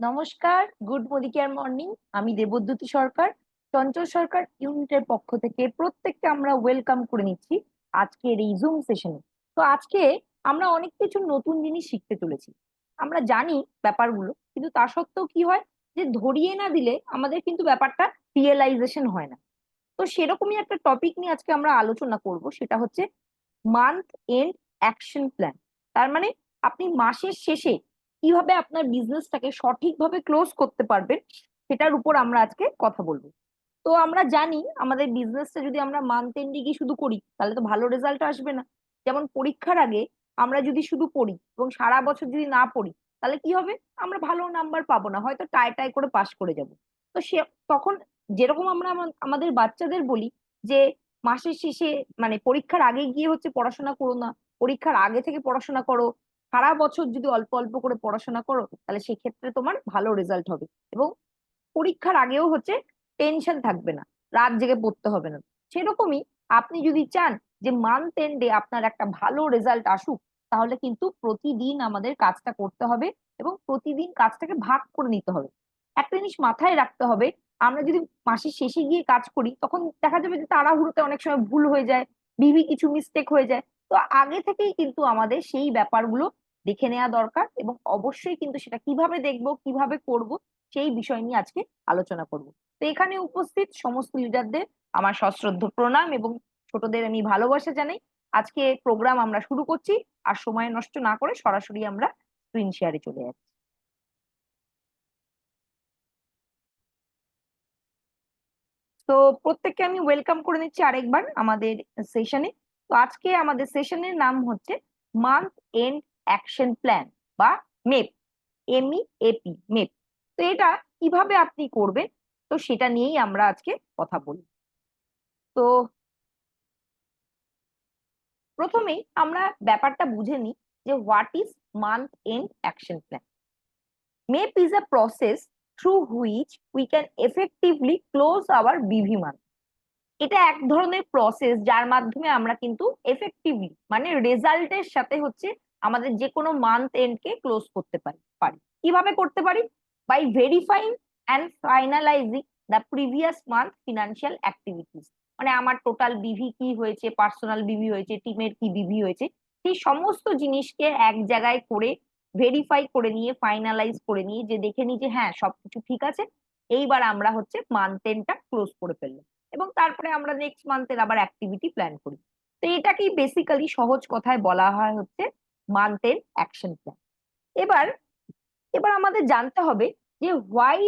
নমস্কার, good care morning. আমি দেবদ্যুতি সরকার, চঞ্চল সরকার ইউনিটের পক্ষ থেকে প্রত্যেককে আমরা ওয়েলকাম করে নিচ্ছি আজকের এই জুম সেশনে। তো আজকে আমরা অনেক কিছু নতুন জিনিস শিখতে চলেছি। আমরা জানি ব্যাপারগুলো, কিন্তু তা সত্ত্বেও কি হয় যে ধরিয়ে না দিলে আমাদের কিন্তু ব্যাপারটা রিয়েলাইজেশন হয় না। তো সেরকমই একটা টপিক নিয়ে আজকে আমরা আলোচনা করব, সেটা হচ্ছে মান্থ এন্ড অ্যাকশন প্ল্যান। তার মানে আপনি মাসের শেষে কিভাবে আপনার বিজনেসটাকে সঠিকভাবে ক্লোজ করতে পারবেন, সেটার উপর আমরা আজকে কথা বলবো। তো আমরা জানি আমাদের বিজনেসটা যদি আমরা মান্থ এন্ডে গিয়ে শুধু করি তাহলে তো ভালো রেজাল্ট আসবে না। যেমন পরীক্ষার আগে আমরা যদি শুধু পড়ি এবং সারা বছর যদি না পড়ি, তাহলে কি হবে? আমরা ভালো নাম্বার পাবো না, হয়তো টাই টাই করে পাশ করে যাব। তো সে তখন যেরকম আমরা আমাদের বাচ্চাদের বলি যে মাসের শেষে মানে পরীক্ষার আগে গিয়ে হচ্ছে পড়াশোনা করো না, পরীক্ষার আগে থেকে পড়াশোনা করো, সারা বছর যদি অল্প অল্প করে পড়াশোনা করো তাহলে সেক্ষেত্রে তোমার ভালো রেজাল্ট হবে এবং পরীক্ষার আগেও হচ্ছে টেনশন থাকবে না, রাত জেগে পড়তে হবে না। সেরকমই আপনি যদি চান যে মান্থ এন্ডে আপনার একটা ভালো রেজাল্ট আসুক, তাহলে কিন্তু প্রতিদিন আমাদের কাজটা করতে হবে এবং প্রতিদিন কাজটাকে ভাগ করে নিতে হবে। একটা জিনিস মাথায় রাখতে হবে, আমরা যদি মাসের শেষে গিয়ে কাজ করি তখন দেখা যাবে যে তাড়াহুড়োতে অনেক সময় ভুল হয়ে যায়, কিছু মিস্টেক হয়ে যায়। তো আগে থেকেই কিন্তু আমাদের সেই ব্যাপারগুলো দেখে নেওয়া দরকার এবং অবশ্যই কিন্তু সেটা কিভাবে দেখবো কিভাবে করব সেই বিষয় নিয়ে আজকে আলোচনা করব। তো এখানে উপস্থিত সমস্ত লিডারদের আমার সশ্রদ্ধ প্রণাম এবং ছোটদের আমি ভালোবাসা জানাই। আজকে প্রোগ্রাম আমরা শুরু করছি, আর সময় নষ্ট না করে সরাসরি আমরা স্ক্রিন শেয়ারে চলে যাচ্ছি। তো প্রত্যেককে আমি ওয়েলকাম করে নিচ্ছি আরেকবার আমাদের সেশনে। তো আজকে আমাদের সেশনের নাম হচ্ছে মান্থ এন্ড অ্যাকশন প্ল্যান বা মেপ, MEAP, মেপ। তো এটা কিভাবে আপনি করবেন, তো সেটা নিয়েই আমরা আজকে কথা বলি। তো প্রথমেই আমরা ব্যাপারটা বুঝে নিই যে what is month end action plan. MEAP is a process through which we can effectively close our BV month. এটা এক ধরনের প্রসেস যার মাধ্যমে আমরা কিন্তু এফেক্টিভলি মানে রেজাল্টের সাথে হচ্ছে আমাদের যে কোনো মান্থ এন্ড কে ক্লোজ করতে পারি। কিভাবে করতে পারি? By verifying and finalising the previous month financial activities. মানে আমার টোটাল বিভি কি হয়েছে, পার্সোনাল বিভি হয়েছে, টিমের কি বিভি হয়েছে, সেই সমস্ত জিনিসকে এক জায়গায় করে ভেরিফাই করে নিয়ে ফাইনালাইজ করে নিয়ে যে দেখে নিই যে হ্যাঁ সবকিছু ঠিক আছে, এইবার আমরা হচ্ছে মান্থ এন্ডটা ক্লোজ করে ফেললাম এবং তারপরে আমরা নেক্সট মান্থের আবার অ্যাক্টিভিটি প্ল্যান করি। তো এটাকেই বেসিক্যালি সহজ কথায় বলা হয় হচ্ছে মান্থ এন্ড অ্যাকশন প্ল্যান। এবার এবার আমাদের জানতে হবে যে why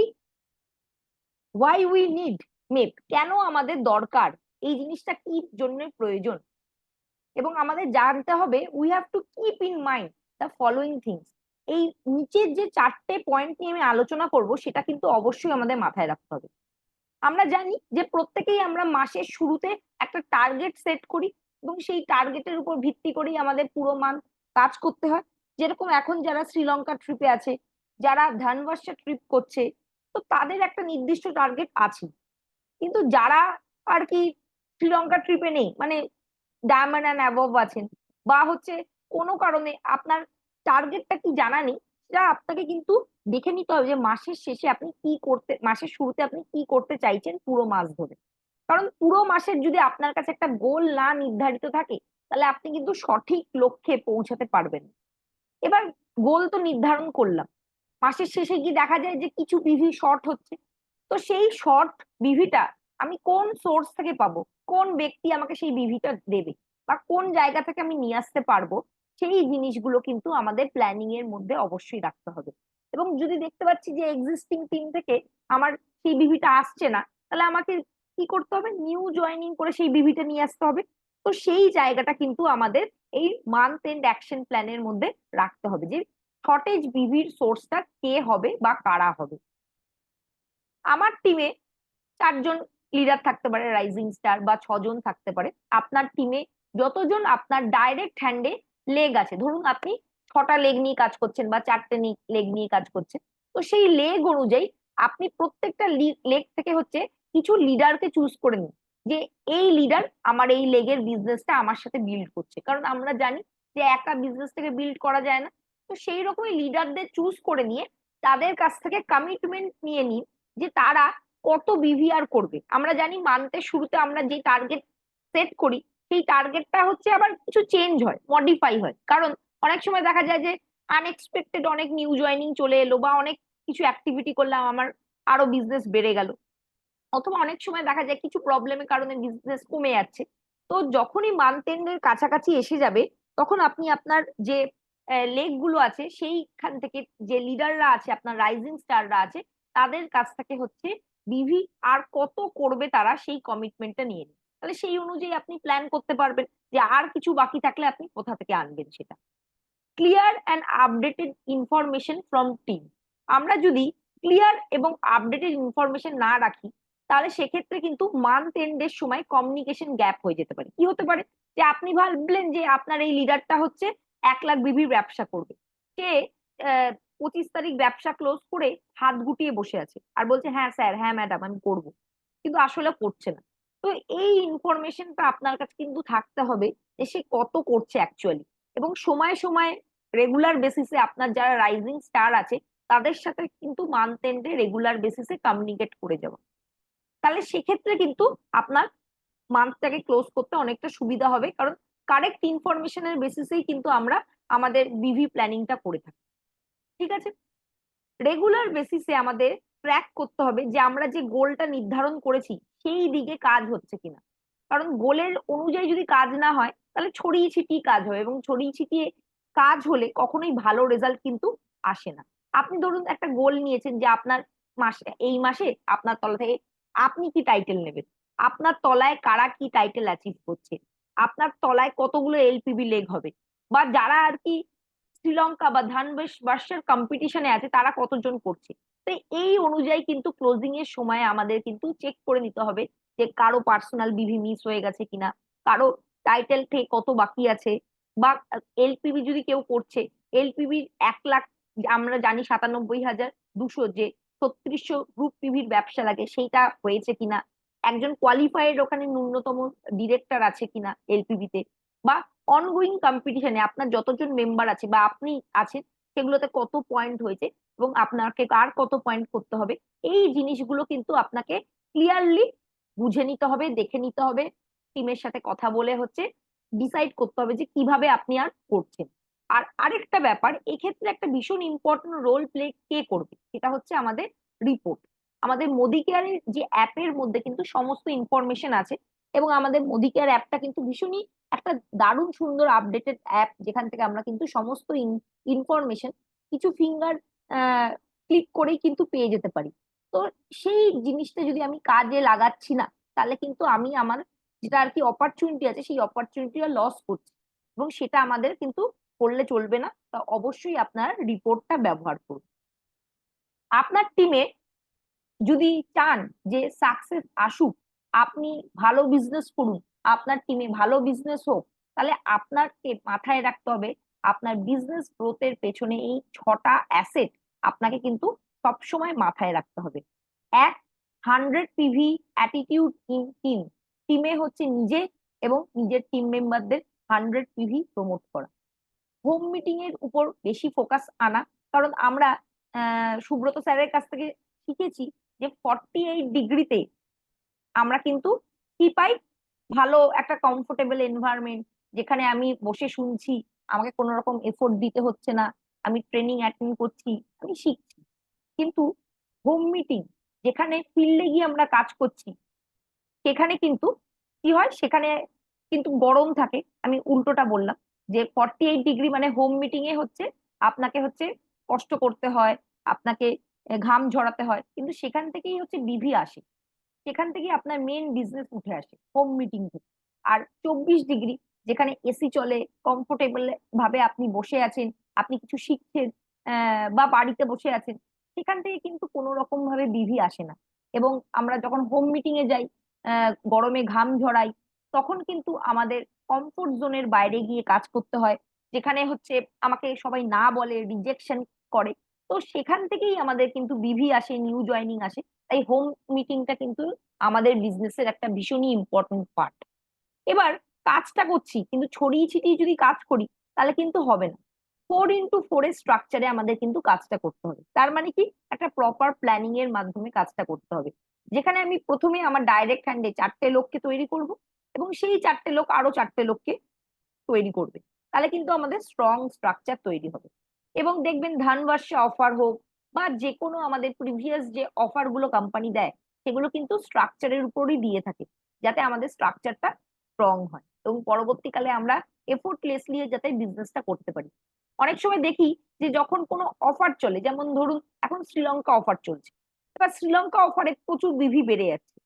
why we need map, কেন আমাদের দরকার, এই জিনিসটা কি জন্য প্রয়োজন। এবং আমাদের জানতে হবে we have to keep in mind the following things. এই নিচের যে চারটে পয়েন্ট নিয়ে আমি আলোচনা করব সেটা কিন্তু অবশ্যই আমাদের মাথায় রাখতে হবে। আমরা জানি যে প্রত্যেকেই আমরা মাসের শুরুতে একটা টার্গেট সেট করি এবং সেই টার্গেটের উপর ভিত্তি করেই আমাদের পুরো মান্থ কাজ করতে হয়। যেরকম এখন যারা শ্রীলঙ্কা ট্রিপে আছে, যারা ধানবাসা ট্রিপ করছে, তো তাদের একটা নির্দিষ্ট টার্গেট আছে। কিন্তু যারা আর কি শ্রীলঙ্কা ট্রিপে নেই, মানে ডায়মন্ড অ্যান্ড অ্যাবভ আছেন, বা হচ্ছে কোনো কারণে আপনার টার্গেটটা কি জানা নেই, সেটা আপনাকে কিন্তু দেখে নিতে হবে যে মাসের শেষে আপনি কি করতে, মাসের শুরুতে আপনি কি করতে চাইছেন পুরো মাস ধরে। কারণ পুরো মাসের যদি আপনার কাছে একটা গোল না নির্ধারিত থাকে, তাহলে আপনি কিন্তু সঠিক লক্ষ্যে পৌঁছাতে পারবেন না। এবার গোল তো নির্ধারণ করলাম, মাসের শেষে গিয়ে দেখা যায় যে কিছু বিভি শর্ট হচ্ছে। তো সেই শর্ট বিভিটা আমি কোন সোর্স থেকে পাবো, কোন ব্যক্তি আমাকে সেই বিভিটা দেবে, বা কোন জায়গা থেকে আমি নিয়ে আসতে পারবো, সেই জিনিসগুলো কিন্তু আমাদের প্ল্যানিং এর মধ্যে অবশ্যই রাখতে হবে। এবং যদি দেখতে পাচ্ছি যে এক্সিস্টিং টিম থেকে আমার সেই বিভিটা আসছে না, তাহলে আমাকে কি করতে হবে? নিউ জয়েনিং করে সেই বিভিটা নিয়ে আসতে হবে। তো সেই জায়গাটা কিন্তু আমাদের এই মান্থ এন্ড অ্যাকশন প্ল্যানের মধ্যে রাখতে হবে যে শর্টেজ বিভির সোর্সটা কে হবে বা কারা হবে। আমার টিমে 4 জন লিডার থাকতে পারে রাইজিং স্টার, বা 6 জন থাকতে পারে। আপনার টিমে যতজন আপনার ডাইরেক্ট হ্যান্ডে লেগ আছে, ধরুন আপনি 6টা লেগ নিয়ে কাজ করছেন বা 4টে লেগ নিয়ে কাজ করছেন, তো সেই লেগ অনুযায়ী আপনি প্রত্যেকটা লেগ থেকে হচ্ছে কিছু লিডারকে চুজ করে নিন যে এই লিডার আমার এই লেগের বিজনেসটা আমার সাথে বিল্ড করছে। কারণ আমরা জানি যে একা বিজনেস থেকে বিল্ড করা যায় না। তো সেই রকমই লিডারদের চুজ করে নিয়ে তাদের কাছ থেকে কমিটমেন্ট নিয়ে নিন যে তারা কত বিভিআর করবে। আমরা জানি মান্থের শুরুতে আমরা যে টার্গেট সেট করি সেই টার্গেটটা হচ্ছে আবার কিছু চেঞ্জ হয়, মডিফাই হয়, কারণ অনেক সময় দেখা যায় যে আনএক্সপেক্টেড অনেক নিউ জয়নিং চলে এলো বা অনেক কিছু অ্যাক্টিভিটি করলাম, আমার আরো বিজনেস বেড়ে গেল, অথবা অনেক সময় দেখা যায় কিছু প্রবলেমের কারণে বিজনেস কমে যাচ্ছে। তো যখনই মান্থ এন্ডের কাছাকাছি এসে যাবে তখন আপনি আপনার যে লেগ গুলো আছে সেইখান থেকে যে লিডাররা আছে, আপনার রাইজিং স্টাররা আছে, তাদের কাছ থেকে হচ্ছে বিভি আর কত করবে তারা সেই কমিটমেন্টটা নিয়ে নিন। তাহলে সেই অনুযায়ী আপনি প্ল্যান করতে পারবেন যে আর কিছু বাকি থাকলে আপনি কোথা থেকে আনবেন সেটা। Clear and updated information from team. আমরা যদি ক্লিয়ার এবং আপডেটেড ইনফরমেশন না রাখি তাহলে সেক্ষেত্রে কিন্তু মান্থ এন্ডের সময় কমিউনিকেশন গ্যাপ হয়ে যেতে পারে। কি হতে পারে যে আপনি ভাবলেন যে আপনার এই লিডারটা হচ্ছে 1 লাখ বিবির ব্যবসা করবে, সে 25 তারিখ ব্যবসা ক্লোজ করে হাত গুটিয়ে বসে আছে আর বলছে হ্যাঁ স্যার, হ্যাঁ ম্যাডাম, আমি করব, কিন্তু আসলে করছে না। তো এই ইনফরমেশনটা আপনার কাছে কিন্তু থাকতে হবে যে সে কত করছে অ্যাকচুয়ালি, এবং সময় সময় রেগুলার বেসিসে আপনার যারা রাইজিং স্টার আছে তাদের সাথে কিন্তু মান্থ এন্ডে রেগুলার বেসিসে কমিউনিকেট করে যাওয়া। তাহলে সেক্ষেত্রে কিন্তু আপনার মান্থটাকে ক্লোজ করতে অনেকটা সুবিধা হবে, কারণ কারেক্ট ইনফরমেশনের বেসিসেই কিন্তু আমরা আমাদের বিভি প্ল্যানিংটা করে থাকি। ঠিক আছে, রেগুলার বেসিসে আমাদের ট্র্যাক করতে হবে যে আমরা যে গোলটা নির্ধারণ করেছি সেই দিকে কাজ হচ্ছে কিনা, কারণ গোলের অনুযায়ী যদি কাজ না হয় তাহলে ছড়িয়ে ছিটিয়ে কাজ হয়, এবং ছড়িয়ে ছিটিয়ে কাজ হলে কখনোই ভালো রেজাল্ট কিন্তু আসে না। আপনি ধরুন একটা গোল নিয়েছেন যে আপনার এই মাসে আপনার তলা থেকে আপনি কি টাইটেল নেবেন, আপনার তলায় কারা কি টাইটেল অ্যাচিভ করছে, আপনার তলায় কতগুলো এলপিবি লেগ হবে, বা যারা আর কি শ্রীলঙ্কা বা ধানবাসের কম্পিটিশনে আছে তারা কতজন করছে। তো এই অনুযায়ী কিন্তু ক্লোজিং এর সময় আমাদের কিন্তু চেক করে নিতে হবে যে কারো পার্সোনাল বিভি মিস হয়ে গেছে কিনা, কারো টাইটেল থেকে কত বাকি আছে, বা এলপিবি যদি কেউ করছে, এলপিবি 1 লাখ, আমরা জানি 97,200 যে 3600 গ্রুপ পিভির ব্যবসা লাগে, সেইটা হয়েছে কিনা, একজন কোয়ালিফাইড ওখানে ন্যূনতম ডিরেক্টর আছে কিনা এলপিবি তে, বা অনগোয়িং কম্পিটিশনে আপনার যতজন মেম্বার আছে বা আপনি আছেন সেগুলোতে কত পয়েন্ট হয়েছে এবং আপনাকে কার কত পয়েন্ট করতে হবে। এই জিনিসগুলো কিন্তু আপনাকে ক্লিয়ারলি বুঝে নিতে হবে, দেখে নিতে হবে, টিমের সাথে কথা বলে হচ্ছে ডিসাইড করতে হবে যে কিভাবে আপনি আর করছেন। আর আরেকটা ব্যাপার, এক্ষেত্রে একটা ভীষণ ইম্পর্টেন্ট রোল প্লে কে করবে সেটা হচ্ছে আমাদের রিপোর্ট। আমাদের মোদি কেয়ারের যে অ্যাপের মধ্যে কিন্তু সমস্ত ইনফরমেশন আছে, এবং আমাদের মোদি কেয়ার অ্যাপটা কিন্তু ভীষণই একটা দারুণ সুন্দর আপডেটেড অ্যাপ, যেখান থেকে আমরা কিন্তু সমস্ত ইনফরমেশন কিছু ফিঙ্গার ক্লিক করেই কিন্তু পেয়ে যেতে পারি। তো সেই জিনিসটা যদি আমি কাজে লাগাচ্ছি না তাহলে কিন্তু আমি আমার যেটা আর কি অপরচুনিটি আছে সেই অপরচুনিটিটা লস করছি, এবং সেটা আমাদের কিন্তু করলে চলবে না। তা অবশ্যই আপনার রিপোর্টটা ব্যবহার করুন। আপনার টিমে যদি চান যে সাকসেস আসুক, আপনি ভালো বিজনেস করুন, আপনার টিমে ভালো বিজনেস হোক, তাহলে আপনাকে মাথায় রাখতে হবে আপনার বিজনেস গ্রোথের পেছনে এই 6টা অ্যাসেট আপনাকে কিন্তু সবসময় মাথায় রাখতে হবে। 1, 100 পিভি অ্যাটিটিউড ইন টিম। টিমে হচ্ছে নিজে এবং নিজের টিম মেম্বারদের 100 পিভি প্রমোট করা। হোম মিটিং এর উপর বেশি ফোকাস আনা, কারণ আমরা সুব্রত স্যারের কাছ থেকে শিখেছি যে 48 ডিগ্রিতে আমরা কিন্তু কি পাই, ভালো একটা কমফোর্টেবল এনভায়রনমেন্ট, যেখানে আমি বসে শুনছি, আমাকে কোনো রকম এফোর্ট দিতে হচ্ছে না, আমি ট্রেনিং অ্যাটেন্ড করছি, আমি শিখছি। কিন্তু হোম মিটিং, যেখানে ফিল্ডে গিয়ে আমরা কাজ করছি, সেখানে কিন্তু কি হয়, সেখানে কিন্তু গরম থাকে। আমি উল্টোটা বললাম যে 48 ডিগ্রি মানে হোম মিটিং এ হচ্ছে আপনাকে হচ্ছে কষ্ট করতে হয়, আপনাকে ঘাম ঝরাতে হয়, কিন্তু সেখান থেকেই হচ্ছে বিভি আসে, সেখান থেকে আপনার মেন বিজনেস উঠে আসে হোম মিটিং থেকে। আর 24 ডিগ্রি, যেখানে এসি চলে, কমফোর্টেবল ভাবে আপনি বসে আছেন, আপনি কিছু শিখছেন, বা বাড়িতে বসে আছেন, সেখান থেকে কিন্তু কোনো রকম ভাবে বিভি আসে না। এবং আমরা যখন হোম মিটিং এ যাই, গরমে ঘাম ঝরাই, তখন কিন্তু আমাদের কমফোর্ট জোনের বাইরে গিয়ে কাজ করতে হয়, যেখানে হচ্ছে আমাকে সবাই না বলে, রিজেকশন করে। তো সেখান থেকেই আমাদের কিন্তু বিভি আসে, নিউ জয়নিং আসে। তাই হোম মিটিংটা কিন্তু আমাদের বিজনেসের একটা ভীষণই ইম্পর্টেন্ট পার্ট। এবার কাজটা করছি কিন্তু ছড়িয়ে ছিটিয়ে যদি কাজ করি তাহলে কিন্তু হবে না। 4x4 এর স্ট্রাকচারে আমাদের কিন্তু কাজটা করতে হবে। তার মানে কি, একটা প্রপার প্ল্যানিং এর মাধ্যমে কাজটা করতে হবে, যেখানে আমি প্রথমে আমার ডাইরেক্ট হ্যান্ডে 4টে লোককে তৈরি করব, এবং সেই 4টে লোক আরো 4টে লোককে তৈরি করবে। তাহলে কিন্তু আমাদের স্ট্রং স্ট্রাকচার তৈরি হবে। এবং দেখবেন ধানবর্ষে অফার হোক বা যে কোনো আমাদের প্রিভিয়াস যে অফার গুলো কোম্পানি দেয়, সেগুলো কিন্তু স্ট্রাকচারের উপরই দিয়ে থাকে, যাতে আমাদের স্ট্রাকচারটা স্ট্রং হয় এবং পরবর্তীকালে আমরা এফোর্টলেসলি যাতে বিজনেসটা করতে পারি। অনেক সময় দেখি যে যখন কোনো অফার চলে, যেমন ধরুন এখন শ্রীলঙ্কা অফার চলছে, এবার শ্রীলঙ্কা অফারে প্রচুর বিভি বেড়ে যাচ্ছে,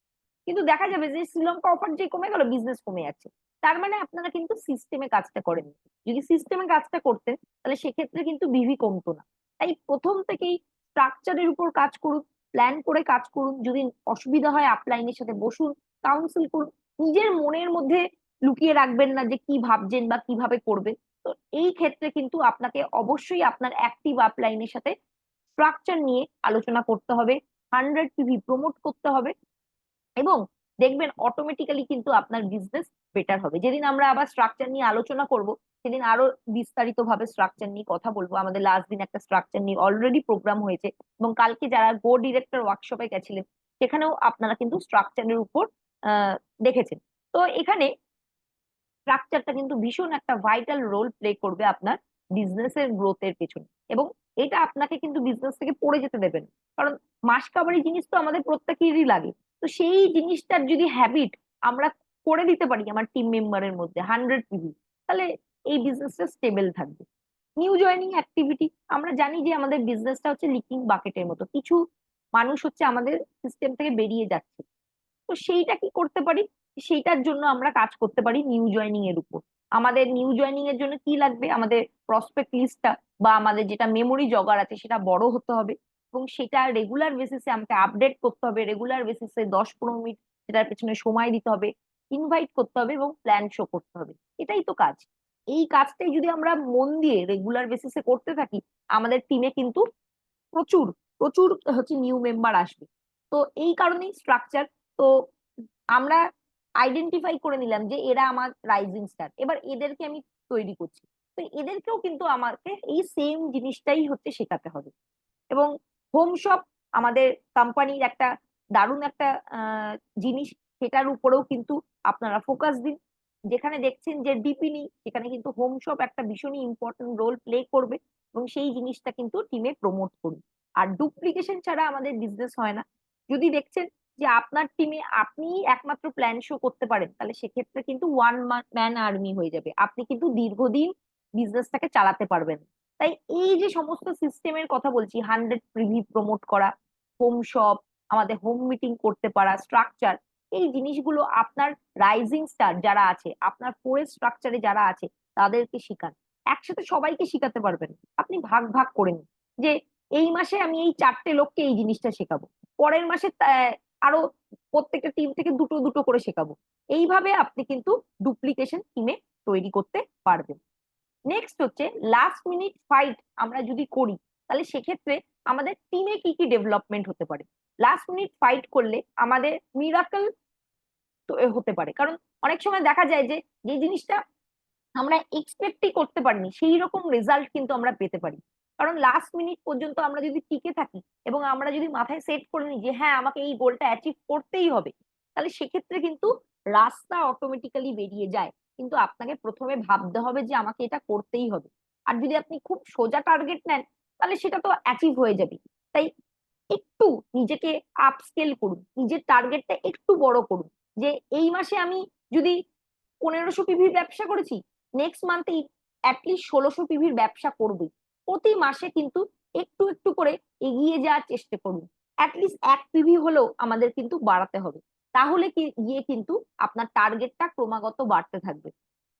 কিন্তু দেখা যাবে যে শ্রীলঙ্কা অফার যে কমে গেল, বিজনেস কমে যাচ্ছে। তার মানে আপনারা কিন্তু সিস্টেমে কাজটা করেন। যদি সিস্টেমে কাজটা করতেন, তাহলে সেক্ষেত্রে কিন্তু বিভি কমতো না। তাই প্রথম থেকেই স্ট্রাকচারের উপর কাজ করুন, প্ল্যান করে কাজ করুন। যদি অসুবিধা হয় আপলাইনের সাথে বসুন, কাউন্সিল করুন। নিজের মনের মধ্যে লুকিয়ে রাখবেন না যে কি ভাবছেন বা কিভাবে করবেন। তো এই ক্ষেত্রে কিন্তু আপনাকে অবশ্যই আপনার অ্যাক্টিভ আপলাইনের সাথে স্ট্রাকচার নিয়ে আলোচনা করতে হবে, 100 পিভি প্রমোট করতে হবে, এবং দেখবেন অটোমেটিক্যালি কিন্তু আপনার বিজনেস বেটার হবে। যেদিন আমরা আবার স্ট্রাকচার নিয়ে আলোচনা করব, সেদিন আরো বিস্তারিত ভাবে স্ট্রাকচার নিয়ে কথা বলবো। আমাদের লাস্ট দিন একটা স্ট্রাকচার নিয়ে অলরেডি প্রোগ্রাম হয়েছে, এবং কালকে যারা গো ডিরেক্টর ওয়ার্কশপে গেছিলেন, সেখানেও আপনারা কিন্তু স্ট্রাকচারের উপর দেখেছেন। তো এখানে স্ট্রাকচারটা কিন্তু ভীষণ একটা ভাইটাল রোল প্লে করবে আপনার বিজনেসের গ্রোথের পেছনে, এবং এটা আপনাকে কিন্তু বিজনেস থেকে পড়ে যেতে দেবেন। কারণ মাস কাবারি জিনিস তো আমাদের প্রত্যেকেরই লাগে। তো সেই জিনিসটার যদি হ্যাবিট আমরা করে দিতে পারি আমার টিম মেম্বারের মধ্যে 100 পিভি, তাহলে এই বিজনেসটা স্টেবল থাকবে। নিউ জয়নিং অ্যাক্টিভিটি, আমরা জানি যে আমাদের বিজনেসটা হচ্ছে লিকিং বাকেটের মতো, কিছু মানুষ হচ্ছে আমাদের সিস্টেম থেকে বেরিয়ে যাচ্ছে। তো সেইটা কি করতে পারি, সেইটার জন্য আমরা কাজ করতে পারি নিউ জয়নিং এর উপর। আমাদের নিউ জয়নিং এর জন্য কি লাগবে, আমাদের প্রসপেক্ট লিস্টটা বা আমাদের যেটা মেমোরি জগার আছে সেটা বড় হতে হবে, এবং সেটা রেগুলার বেসিসে আমাকে আপডেট করতে হবে। রেগুলার বেসিসে 10-15 মিনিট সেটার পেছনে সময় দিতে হবে, ইনভাইট করতে হবে এবং প্ল্যান শো করতে হবে। এটাই তো কাজ। এই কাজটাই যদি আমরা মন দিয়ে রেগুলার বেসিসে করতে থাকি, আমাদের টিমে কিন্তু প্রচুর প্রচুর হচ্ছে নিউ মেম্বার আসবে। তো এই কারণেই স্ট্রাকচার। তো আমরা আইডেন্টিফাই করে নিলাম যে এরা আমার রাইজিং স্টার, এবার এদেরকে আমি তৈরি করছি। তো এদেরকেও কিন্তু আমাকে এই সেম জিনিসটাই হচ্ছে শেখাতে হবে। এবং হোম শপ আমাদের কোম্পানির একটা দারুণ একটা জিনিস, সেটার উপরেও কিন্তু আপনারা ফোকাস দিন। যেখানে দেখছেন যে ডিপি নেই, সেখানে কিন্তু হোম শপ একটা ভীষণই ইম্পর্টেন্ট রোল প্লে করবে, এবং সেই জিনিসটা কিন্তু টিমে প্রমোট করুন। আর ডুপ্লিকেশন ছাড়া আমাদের বিজনেস হয় না। যদি দেখছেন যে আপনার টিমে আপনি একমাত্র প্ল্যান শো করতে পারেন, তাহলে সেক্ষেত্রে কিন্তু ওয়ান ম্যান আর্মি হয়ে যাবে, আপনি কিন্তু দীর্ঘদিন বিজনেসটাকে চালাতে পারবেন। তাই এই যে সমস্ত সিস্টেমের কথা বলছি, 100 প্রিভি প্রমোট করা, হোম শপ, আমাদের হোম মিটিং করতে পারা, স্ট্রাকচার, এই জিনিসগুলো আপনার রাইজিং স্টার যারা আছে, আপনার ফোরেস্ট স্ট্রাকচারে যারা আছে, তাদেরকে শিখান। একসাথে সবাইকে শিখাতে পারবেন, আপনি ভাগ ভাগ করে নিন যে এই মাসে আমি এই 4টে লোককে এই জিনিসটা শেখাবো, পরের মাসে আরো প্রত্যেকটা টিম থেকে দুটো দুটো করে শেখাবো। এইভাবে আপনি কিন্তু ডুপ্লিকেশন টিমে তৈরি করতে পারবেন। নেক্সট হচ্ছে লাস্ট মিনিট ফাইট আমরা যদি করি, তাহলে সেক্ষেত্রে আমাদের টিমে কি কি ডেভেলপমেন্ট হতে পারে। লাস্ট মিনিট ফাইট করলে আমাদের মিরাকল হতে পারে, কারণ অনেক সময় দেখা যায় যে যে জিনিসটা আমরা এক্সপেক্টই করতে পারিনি, সেই রকম রেজাল্ট কিন্তু আমরা পেতে পারি। কারণ লাস্ট মিনিট পর্যন্ত আমরা যদি টিকে থাকি এবং আমরা যদি মাথায় সেট করে নিই যে হ্যাঁ আমাকে এই গোলটা অ্যাচিভ করতেই হবে, তাহলে সেক্ষেত্রে কিন্তু রাস্তা অটোমেটিক্যালি বেরিয়ে যায়। কিন্তু আপনাকে প্রথমে ভাবতে হবে যে আমাকে এটা করতেই হবে। আর যদি আপনি খুব সোজা টার্গেট নেন, তাহলে সেটা তো অ্যাচিভ হয়ে যাবে। তাই একটু নিজেকে আপস্কেল করুন, নিজের টার্গেটটা একটু বড় করুন। যে এই মাসে আমি যদি 1500 পিভির ব্যবসা করেছি, নেক্সট মান্থে অ্যাটলিস্ট 1600 পিভির ব্যবসা করবে। প্রতি মাসে কিন্তু একটু একটু করে এগিয়ে যাওয়ার চেষ্টা করুন। অ্যাটলিস্ট 1 পিভি হলেও আমাদের কিন্তু বাড়াতে হবে, তাহলে কি গিয়ে কিন্তু আপনার টার্গেটটা ক্রমাগত বাড়তে থাকবে।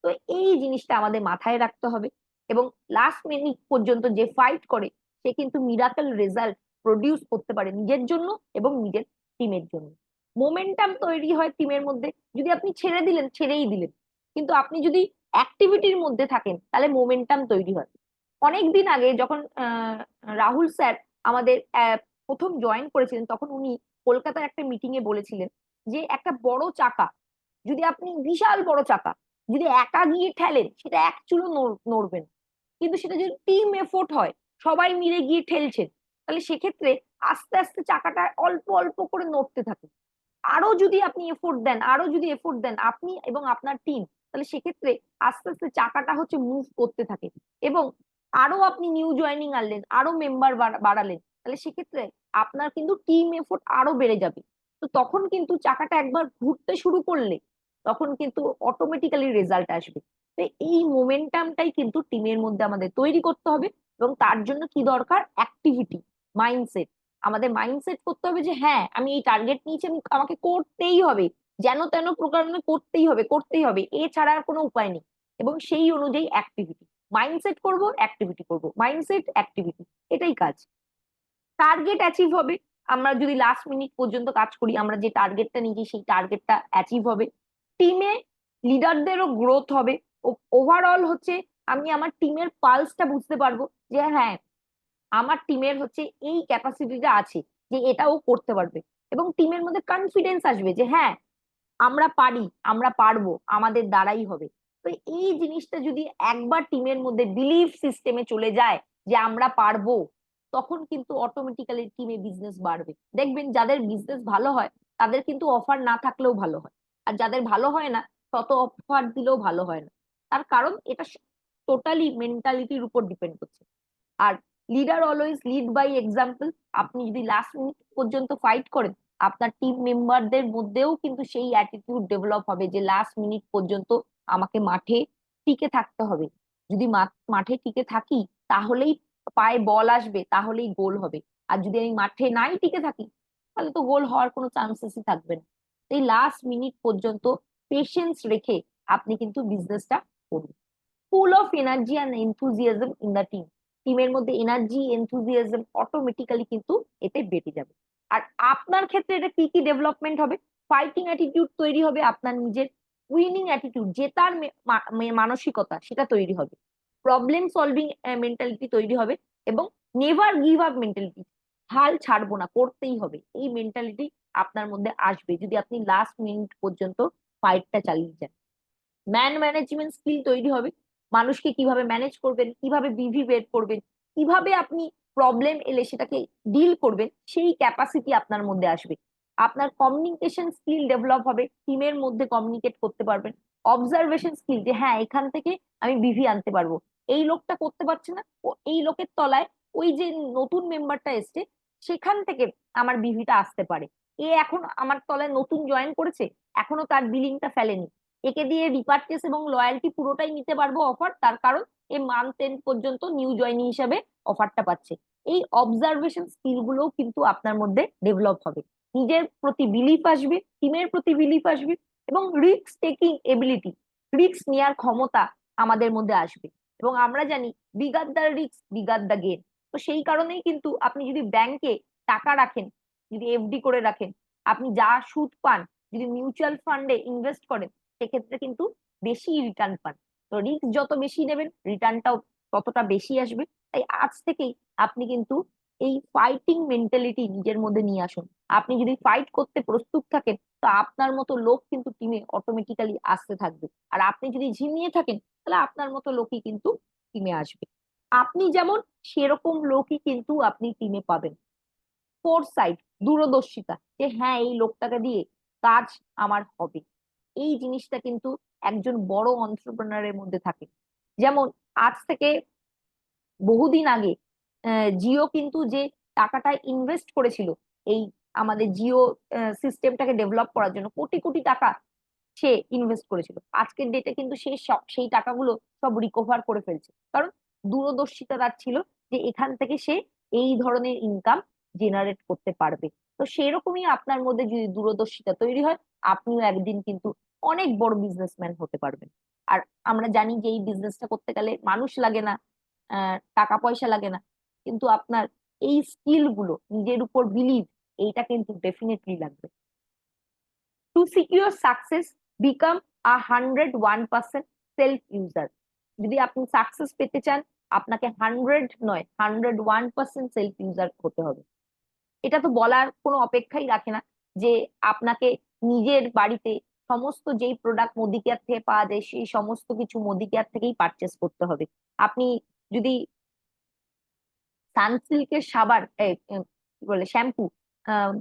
তো এই জিনিসটা আমাদের মাথায় রাখতে হবে। এবং লাস্ট মিনিট পর্যন্ত যে ফাইট করে, সে কিন্তু মিরাকেল রেজাল্ট প্রডিউস করতে পারে নিজের জন্য এবং নিজের টিমের জন্য। মোমেন্টাম তৈরি হয় টিমের মধ্যে। যদি আপনি ছেড়ে দিলেন, ছেড়েই দিলেন, কিন্তু আপনি যদি অ্যাক্টিভিটির মধ্যে থাকেন, তাহলে মোমেন্টাম তৈরি হয়। অনেকদিন আগে যখন রাহুল স্যার আমাদের প্রথম জয়েন করেছিলেন, তখন উনি কলকাতার একটা মিটিং এ বলেছিলেন যে একটা বড় চাকা, যদি আপনি বিশাল বড় চাকা যদি একা গিয়ে ঠেলেন, সেটা এক চুলো নড়বে না। কিন্তু সেটা যদি টিম এফোর্ট হয়, সবাই মিলে গিয়ে ঠেলছেন, তাহলে সেক্ষেত্রে আস্তে আস্তে চাকাটা অল্প অল্প করে নড়তে থাকে। আরো যদি আপনি এফোর্ট দেন, আরো যদি এফোর্ট দেন আপনি এবং আপনার টিম, তাহলে সেক্ষেত্রে আস্তে আস্তে চাকাটা হচ্ছে মুভ করতে থাকে। এবং আরো আপনি নিউ জয়েনিং আনলেন, আরো মেম্বার বাড়ালেন, তাহলে সেক্ষেত্রে আপনার কিন্তু টিম এফোর্ট আরো বেড়ে যাবে। তো তখন কিন্তু চাকাটা একবার ঘুরতে শুরু করলে তখন কিন্তু অটোমেটিক্যালি রেজাল্ট আসবে। তো এই মোমেন্টামটাই কিন্তু টিমের মধ্যে আমাদের তৈরি করতে হবে। এবং তার জন্য কি দরকার? Activity, mindset. আমাদের মাইন্ডসেট করতে হবে যে হ্যাঁ আমি এই টার্গেট নিয়েছি, আমাকে করতেই হবে, যেন তেন প্রকারে করতেই হবে, করতেই হবে, এছাড়া আর কোনো উপায় নেই। এবং সেই অনুযায়ী অ্যাক্টিভিটি, মাইন্ডসেট করব, অ্যাক্টিভিটি করব, মাইন্ডসেট অ্যাক্টিভিটি, এটাই কাজ। টার্গেট অ্যাচিভ হবে। আমরা যদি লাস্ট মিনিট পর্যন্ত কাজ করি, আমরা যে টার্গেটটা নিয়েছি সেই টার্গেটটা অ্যাচিভ হবে। টিমে লিডারদেরও গ্রোথ হবে। ওভারঅল হচ্ছে আমি আমার টিমের পালসটা বুঝতে পারবো যে হ্যাঁ আমার টিমের হচ্ছে এই ক্যাপাসিটিটা আছে যে এটাও করতে পারবে। এবং টিমের মধ্যে কনফিডেন্স আসবে যে হ্যাঁ আমরা পারি, আমরা পারবো, আমাদের দ্বারাই হবে। তো এই জিনিসটা যদি একবার টিমের মধ্যে বিলিফ সিস্টেমে চলে যায় যে আমরা পারবো, তখন কিন্তু অটোমেটিক্যালি টিমে বিজনেস বাড়বে। দেখবেন যাদের বিজনেস ভালো হয় তাদের কিন্তু অফার না থাকলেও ভালো হয়, আর যাদের ভালো হয় না তত অফার দিলেও ভালো হয় না। তার কারণ এটা টোটালি মেন্টালিটির উপর ডিপেন্ড করছে। আর leader always lead by example. আপনি যদি লাস্ট মিনিট পর্যন্ত ফাইট করেন, আপনার টিম মেম্বারদের মধ্যেও কিন্তু সেই অ্যাটিটিউড ডেভেলপ হবে যে লাস্ট মিনিট পর্যন্ত আমাকে মাঠে টিকে থাকতে হবে। যদি মাঠে টিকে থাকি তাহলেই পায়ে বল আসবে, তাহলেই গোল হবে। আর যদি আমি মাঠে নাই টিকে থাকি তাহলে তো গোল হওয়ার কোনো চান্সেসই থাকবে না। এই লাস্ট মিনিট পর্যন্ত পেশেন্স রেখে আপনি কিন্তু বিজনেসটা করুন। Full of energy and enthusiasm in the team. টিমের মধ্যে এনার্জি এনথুজিয়াজম অটোমেটিক্যালি কিন্তু এতে বেড়ে যাবে। আর আপনার ক্ষেত্রে এটা কি কি ডেভেলপমেন্ট হবে? ফাইটিং অ্যাটিটিউড তৈরি হবে, আপনার নিজের উইনিং অ্যাটিটিউড, জেতার মানসিকতা সেটা তৈরি হবে। প্রবলেম সলভিং মেন্টালিটি তৈরি হবে। এবং নেভার গিভ আপ মেন্টালিটি, হাল ছাড়বো না, করতেই হবে, এই মেন্টালিটি আপনার মধ্যে আসবে যদি আপনি লাস্ট মিনিট পর্যন্ত ফাইটটা চালিয়ে যান। ম্যান ম্যানেজমেন্ট স্কিল তৈরি হবে। মানুষকে কিভাবে ম্যানেজ করবেন, কিভাবে বিভি বের করবেন, কিভাবে আপনি প্রবলেম এলে সেটাকে ডিল করবেন, সেই ক্যাপাসিটি আপনার মধ্যে আসবে। আপনার কমিউনিকেশন স্কিল ডেভেলপ হবে, টিমের মধ্যে কমিউনিকেট করতে পারবেন। অবজারভেশন স্কিল, যে হ্যাঁ এখান থেকে আমি বিভি আনতে পারবো, এই লোকটা করতে পারছে না, ও এই লোকের তলায় ওই যে নতুন মেম্বারটা এসছে সেখান থেকে আমার বিভিটা আসতে পারে। এ এখন আমার তলায় নতুন জয়েন করেছে, এখনো তার বিলিংটা ফেলেনি, একে দিয়ে রিপারচেস এবং লয়্যালটি পুরোটাই নিতে পারবো অফার, তার কারণ এ মান্থ এন্ড পর্যন্ত নিউ জয়েনি হিসাবে অফারটা পাচ্ছে। এই অবজারভেশন স্কিল গুলোও কিন্তু আপনার মধ্যে ডেভেলপ হবে। নিজের প্রতি বিলিফ আসবে, টিমের প্রতি বিলিফ আসবে, এবং রিস্ক টেকিং এবিলিটি, রিস্ক নেওয়ার ক্ষমতা আমাদের মধ্যে আসবে। এবং আমরা জানি bigger the risk bigger the gain. তো সেই কারণেই কিন্তু আপনি যদি ব্যাংকে টাকা রাখেন, যদি এফডি করে রাখেন, আপনি যা সুদ পান, যদি মিউচুয়াল ফান্ডে ইনভেস্ট করেন, সেক্ষেত্রে কিন্তু বেশি রিটার্ন পান। তো রিস্ক যত বেশি নেবেন রিটার্নটাও ততটা বেশি আসবে। তাই আজ থেকেই আপনি কিন্তু এই ফাইটিং মেন্টালিটি নিজের মধ্যে নিয়ে আসুন। আপনি যদি ফাইট করতে প্রস্তুত থাকেন, তো আপনার মতো লোক কিন্তু টিমে অটোমেটিক্যালি আসতে থাকবে। আর আপনি যদি ঝিমিয়ে থাকেন তাহলে আপনার মতো লোকই কিন্তু টিমে আসবে। আপনি যেমন সেরকম লোকই কিন্তু আপনি টিমে পাবেন। ফোরসাইট, দূরদর্শিতা, যে হ্যাঁ এই লোকটাকে দিয়ে কাজ আমার হবে, এই জিনিসটা কিন্তু একজন বড় অন্ত্রপ্রেনারের মধ্যে থাকে। যেমন আজ থেকে বহুদিন আগে জিও কিন্তু যে টাকাটা ইনভেস্ট করেছিল এই আমাদের জিও সিস্টেমটাকে ডেভেলপ করার জন্য, কোটি কোটি টাকা সে ইনভেস্ট করেছিল, আজকের ডেটে কিন্তু সে সব সেই টাকাগুলো সব রিকভার করে ফেলছে। কারণ দূরদর্শিতা তার ছিল যে এখান থেকে সে এই ধরনের ইনকাম জেনারেট করতে পারবে। তো সেরকমই আপনার মধ্যে যদি দূরদর্শিতা তৈরি হয়, আপনিও একদিন কিন্তু অনেক বড় বিজনেসম্যান হতে পারবেন। আর আমরা জানি যে এই বিজনেসটা করতে গেলে মানুষ লাগে না, টাকা পয়সা লাগে না, কিন্তু আপনার এই স্কিল গুলো, নিজের উপর বিলিভ, এইটা কিন্তু ডেফিনেটলি লাগবে। To secure success become 101% self user. যদি আপনি সাকসেস পেতে চান, আপনাকে 100 নয় 101% সেলফ ইউজার হতে হবে। এটা তো বলার কোনো অপেক্ষাই রাখে না যে আপনাকে নিজের বাড়িতে সমস্ত যেই প্রোডাক্ট মোদিকেয়ার থেকে পাওয়া যায় সেই সমস্ত কিছু মোদিকেয়ার থেকেই পারচেস করতে হবে। আপনি যদি সানসিল্কের সাবান কি বলে শ্যাম্পু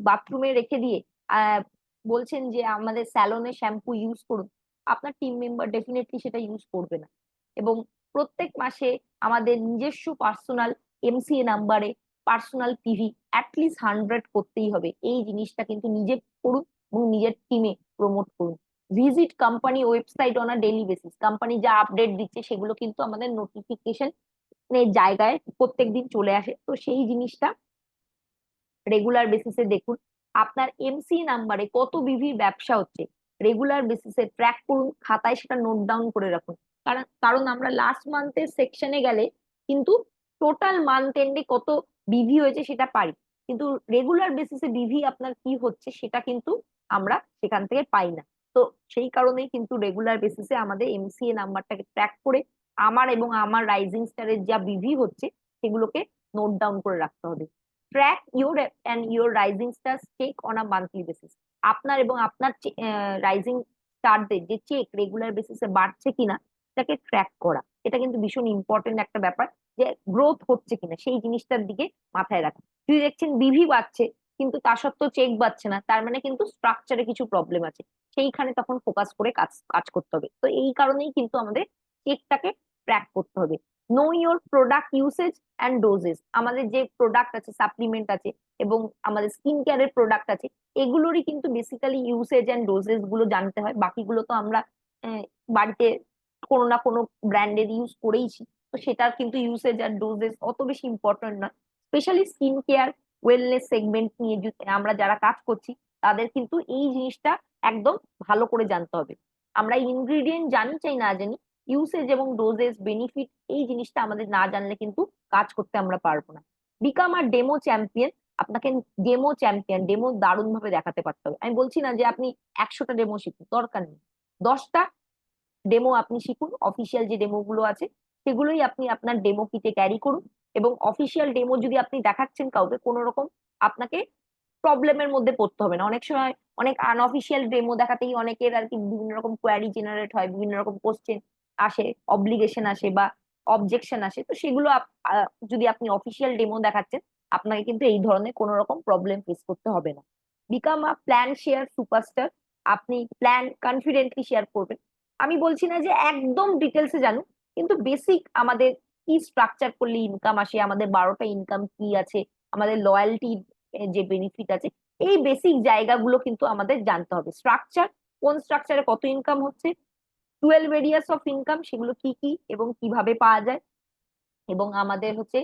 বাথরুমে রেখে দিয়ে আহ, বলছেন যে আমাদের স্যালনের শ্যাম্পু ইউজ করুন, আপনার টিম মেম্বার ডেফিনেটলি সেটা ইউজ করবে না। এবং প্রত্যেক মাসে আমাদের নিজস্ব পার্সোনাল এমসিএ নাম্বারে পার্সোনাল পিভি অ্যাটলিস্ট 100 করতেই হবে। এই জিনিসটা কিন্তু নিজে করুন এবং নিজের টিমে প্রমোট করুন। Visit company website on a daily basis, company যা আপডেট দিচ্ছে সেগুলো কিন্তু আমাদের নোটিফিকেশন জায়গায় প্রত্যেকদিন চলে আসে, তো সেই জিনিসটা রেগুলার বেসিসে দেখুন। আপনার এমসি নাম্বারে কত বিভির ব্যবসা হচ্ছে রেগুলার বেসিসে ট্র্যাক করুন, খাতায় সেটা নোট ডাউন করে রাখুন। কারণ কারণ আমরা লাস্ট মান্থের সেকশনে গেলে কিন্তু টোটাল মান্থ এন্ডে কত বিভি হয়েছে সেটা পারি, কিন্তু রেগুলার বেসিসে বিভি আপনার কি হচ্ছে সেটা কিন্তু আমরা সেখান থেকে পাই না। তো সেই কারণেই কিন্তু রেগুলার বেসিসে আমাদের এমসিএ নাম্বারটাকে ট্র্যাক করে আমার এবং আমার রাইজিং স্টারের যা বিভি হচ্ছে সেগুলোকে নোট ডাউন করে রাখতে হবে। Track your and your rising star check on a monthly basis, আপনার এবং আপনার রাইজিং স্টারদের যে চেক রেগুলার বেসিসে বাড়ছে কিনা সেটাকে ট্র্যাক করা, এটা কিন্তু ভীষণ ইম্পর্টেন্ট একটা ব্যাপার, যে গ্রোথ হচ্ছে কিনা সেই জিনিসটার দিকে মাথায় রাখা। যদি দেখছেন বিভি বাড়ছে কিন্তু তা সত্ত্বেও চেক বাড়ছে না, তার মানে কিন্তু স্ট্রাকচারে কিছু প্রবলেম আছে, সেইখানে তখন ফোকাস করে কাজ কাজ করতে হবে। তো এই কারণেই কিন্তু আমাদের চেকটাকে ট্র্যাক করতে হবে। Know your product usage and doses, আমাদের যে প্রোডাক্ট আছে সাপ্লিমেন্ট আছে এবং আমাদের স্কিন কেয়ারের প্রোডাক্ট আছে এগুলোরই কিন্তু বেসিক্যালি ইউসেজ অ্যান্ড ডোজেস গুলো জানতে হয়। বাকিগুলো তো আমরা আহ, বাড়িতে কোনো না কোনো ব্র্যান্ডের ইউজ করেইছি, তো সেটার কিন্তু ইউসেজ আর ডোজেস অত বেশি ইম্পর্টেন্ট না। Specially skin care wellness segment নিয়ে আমরা যারা কাজ করছি তাদের কিন্তু এই জিনিসটা একদম ভালো করে জানতে হবে। আমরা ইনগ্রিডিয়েন্ট জানি চাই না জানি, ইউসেজ এবং ডোজেস বেনিফিট এই জিনিসটা আমাদের না জানলে কিন্তু কাজ করতে আমরা পারবো না। বিকাম আর ডেমো চ্যাম্পিয়ন, আপনাকে ডেমো চ্যাম্পিয়ন ডেমো দারুণ ভাবে দেখাতে পারতে হবে। আমি বলছি না যে আপনি 100টা ডেমো শিখুন, দরকার নেই, 10টা ডেমো আপনি শিখুন। অফিসিয়াল যে ডেমো গুলো আছে সেগুলোই আপনি আপনার ডেমো কিটে ক্যারি করুন। এবং অফিসিয়াল ডেমো যদি আপনি দেখাচ্ছেন কাউকে, কোনো রকম আপনাকে প্রবলেমের মধ্যে পড়তে হবে না। অনেক সময় অনেক আনঅফিসিয়াল ডেমো দেখাতেই অনেকের আর কি বিভিন্ন রকম কোয়ারি জেনারেট হয়, বিভিন্ন রকম কোশ্চেন আসে, অব্লিগেশন আসে বা অবজেকশন আসে, তো সেগুলো যদি আপনি অফিসিয়াল ডেমো দেখাচ্ছেন আপনাকে কিন্তু এই ধরনের কোনো রকম প্রবলেম ফেস করতে হবে না। Become a plan share superstar, আপনি প্ল্যান কনফিডেন্টলি শেয়ার করবেন। আমি বলছি না যে একদম ডিটেলসে জানুন, কিন্তু বেসিক আমাদের কি স্ট্রাকচার করলে ইনকাম আসে, আমাদের 12টা ইনকাম কি আছে, আমাদের লয়্যালটি যে বেনিফিট আছে, এই বেসিক জায়গাগুলো কিন্তু আমাদের জানতে হবে। স্ট্রাকচার, কোন স্ট্রাকচারে কত ইনকাম হচ্ছে, 12 এরিয়াস অফ ইনকাম সেগুলো কি কি এবং কিভাবে পাওয়া যায়, এবং আমাদের হচ্ছে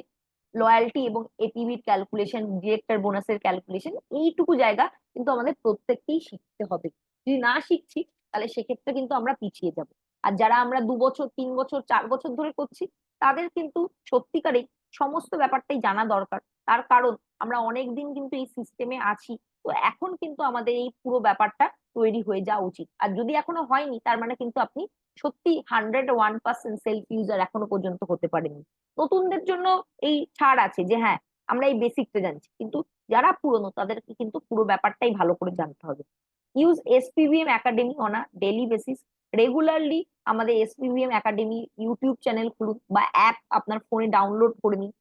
লয়্যালটি এবং এপিভির ক্যালকুলেশন, ডিরেক্টর বোনাসের ক্যালকুলেশন, এইটুকু জায়গা কিন্তু আমাদের প্রত্যেককেই শিখতে হবে। যদি না শিখছি তাহলে সেক্ষেত্রে কিন্তু আমরা পিছিয়ে যাব। আর যারা আমরা 2 বছর 3 বছর 4 বছর ধরে করছি তাদের কিন্তু সত্যিকারেই সমস্ত ব্যাপারটাই জানা দরকার। তার কারণ আমরা অনেকদিন কিন্তু এই সিস্টেমে আছি, তো এখন কিন্তু আমাদের এই পুরো ব্যাপারটা তৈরি হয়ে যাওয়া উচিত। আর যদি এখনো হয়নি তার মানে কিন্তু আপনি সত্যি 101% সেলফ ইউজার এখনো পর্যন্ত হতে পারেননি। নতুনদের জন্য এই ছাড় আছে যে হ্যাঁ আমরা এই বেসিকটা জানছি, কিন্তু যারা পুরনো তাদেরকে কিন্তু পুরো ব্যাপারটাই ভালো করে জানতে হবে। Use SPVM academy on a daily basis, regularly আমাদের এসপিভিএম একাডেমি ইউটিউব চ্যানেল খুলুন বা অ্যাপ আপনার ফোনে ডাউনলোড করে নিন।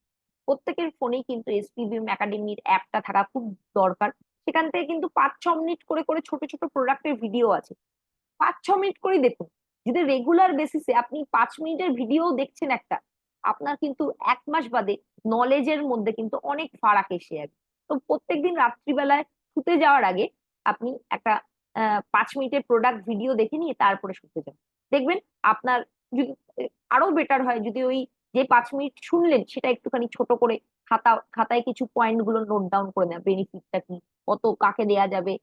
প্রত্যেকের ফোনেই কিন্তু এসপিভিএম একাডেমির অ্যাপটা থাকা খুব দরকার। সেখান থেকে কিন্তু 5-6 মিনিট করে করে ছোট ছোট প্রোডাক্টের ভিডিও আছে, 5-6 মিনিট করেই দেখুন। যদি রেগুলার বেসিসে আপনি 5 মিনিটের ভিডিও দেখছেন একটা, আপনার কিন্তু 1 মাস বাদে নলেজের মধ্যে কিন্তু অনেক ফারাক এসে যাবে। তো প্রত্যেকদিন রাত্রিবেলায় শুতে যাওয়ার আগে আপনি একটা 5 মিনিটের প্রোডাক্ট ভিডিও দেখে নিয়ে তারপরে শুতে যান, দেখবেন আপনার যদি আরো বেটার হয় যদি ওই যে 5 মিনিট শুনলেন সেটা একটুখানি ছোট করে খাতায় কিছু পয়েন্ট গুলো নোট ডাউন করে নেন, বেনিফিটটা কি, কত কাকে দেয়া যাবে,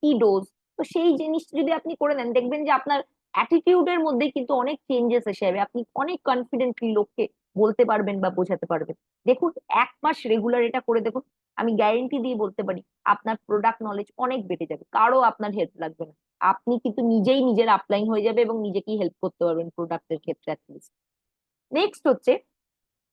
কি ডোজ। তো সেই জিনিসটা যদি আপনি করে নেন দেখবেন যে আপনার অ্যাটিটিউডের মধ্যে কিন্তু অনেক চেঞ্জেস এসে যাবে, আপনি অনেক কনফিডেন্টলি লোককে বলতে পারবেন বা বোঝাতে পারবেন। দেখুন 1 মাস রেগুলার এটা করে দেখুন, আমি গ্যারেন্টি দিয়ে বলতে পারি আপনার প্রোডাক্ট নলেজ অনেক বেড়ে যাবে, কারো আপনার হেল্প লাগবে না। আপনি কিন্তু নিজেই নিজের আপলাইন হয়ে যাবে এবং নিজেকেই হেল্প করতে পারবেন প্রোডাক্টের ক্ষেত্রে অ্যাটলিস্ট। নেক্সট হচ্ছে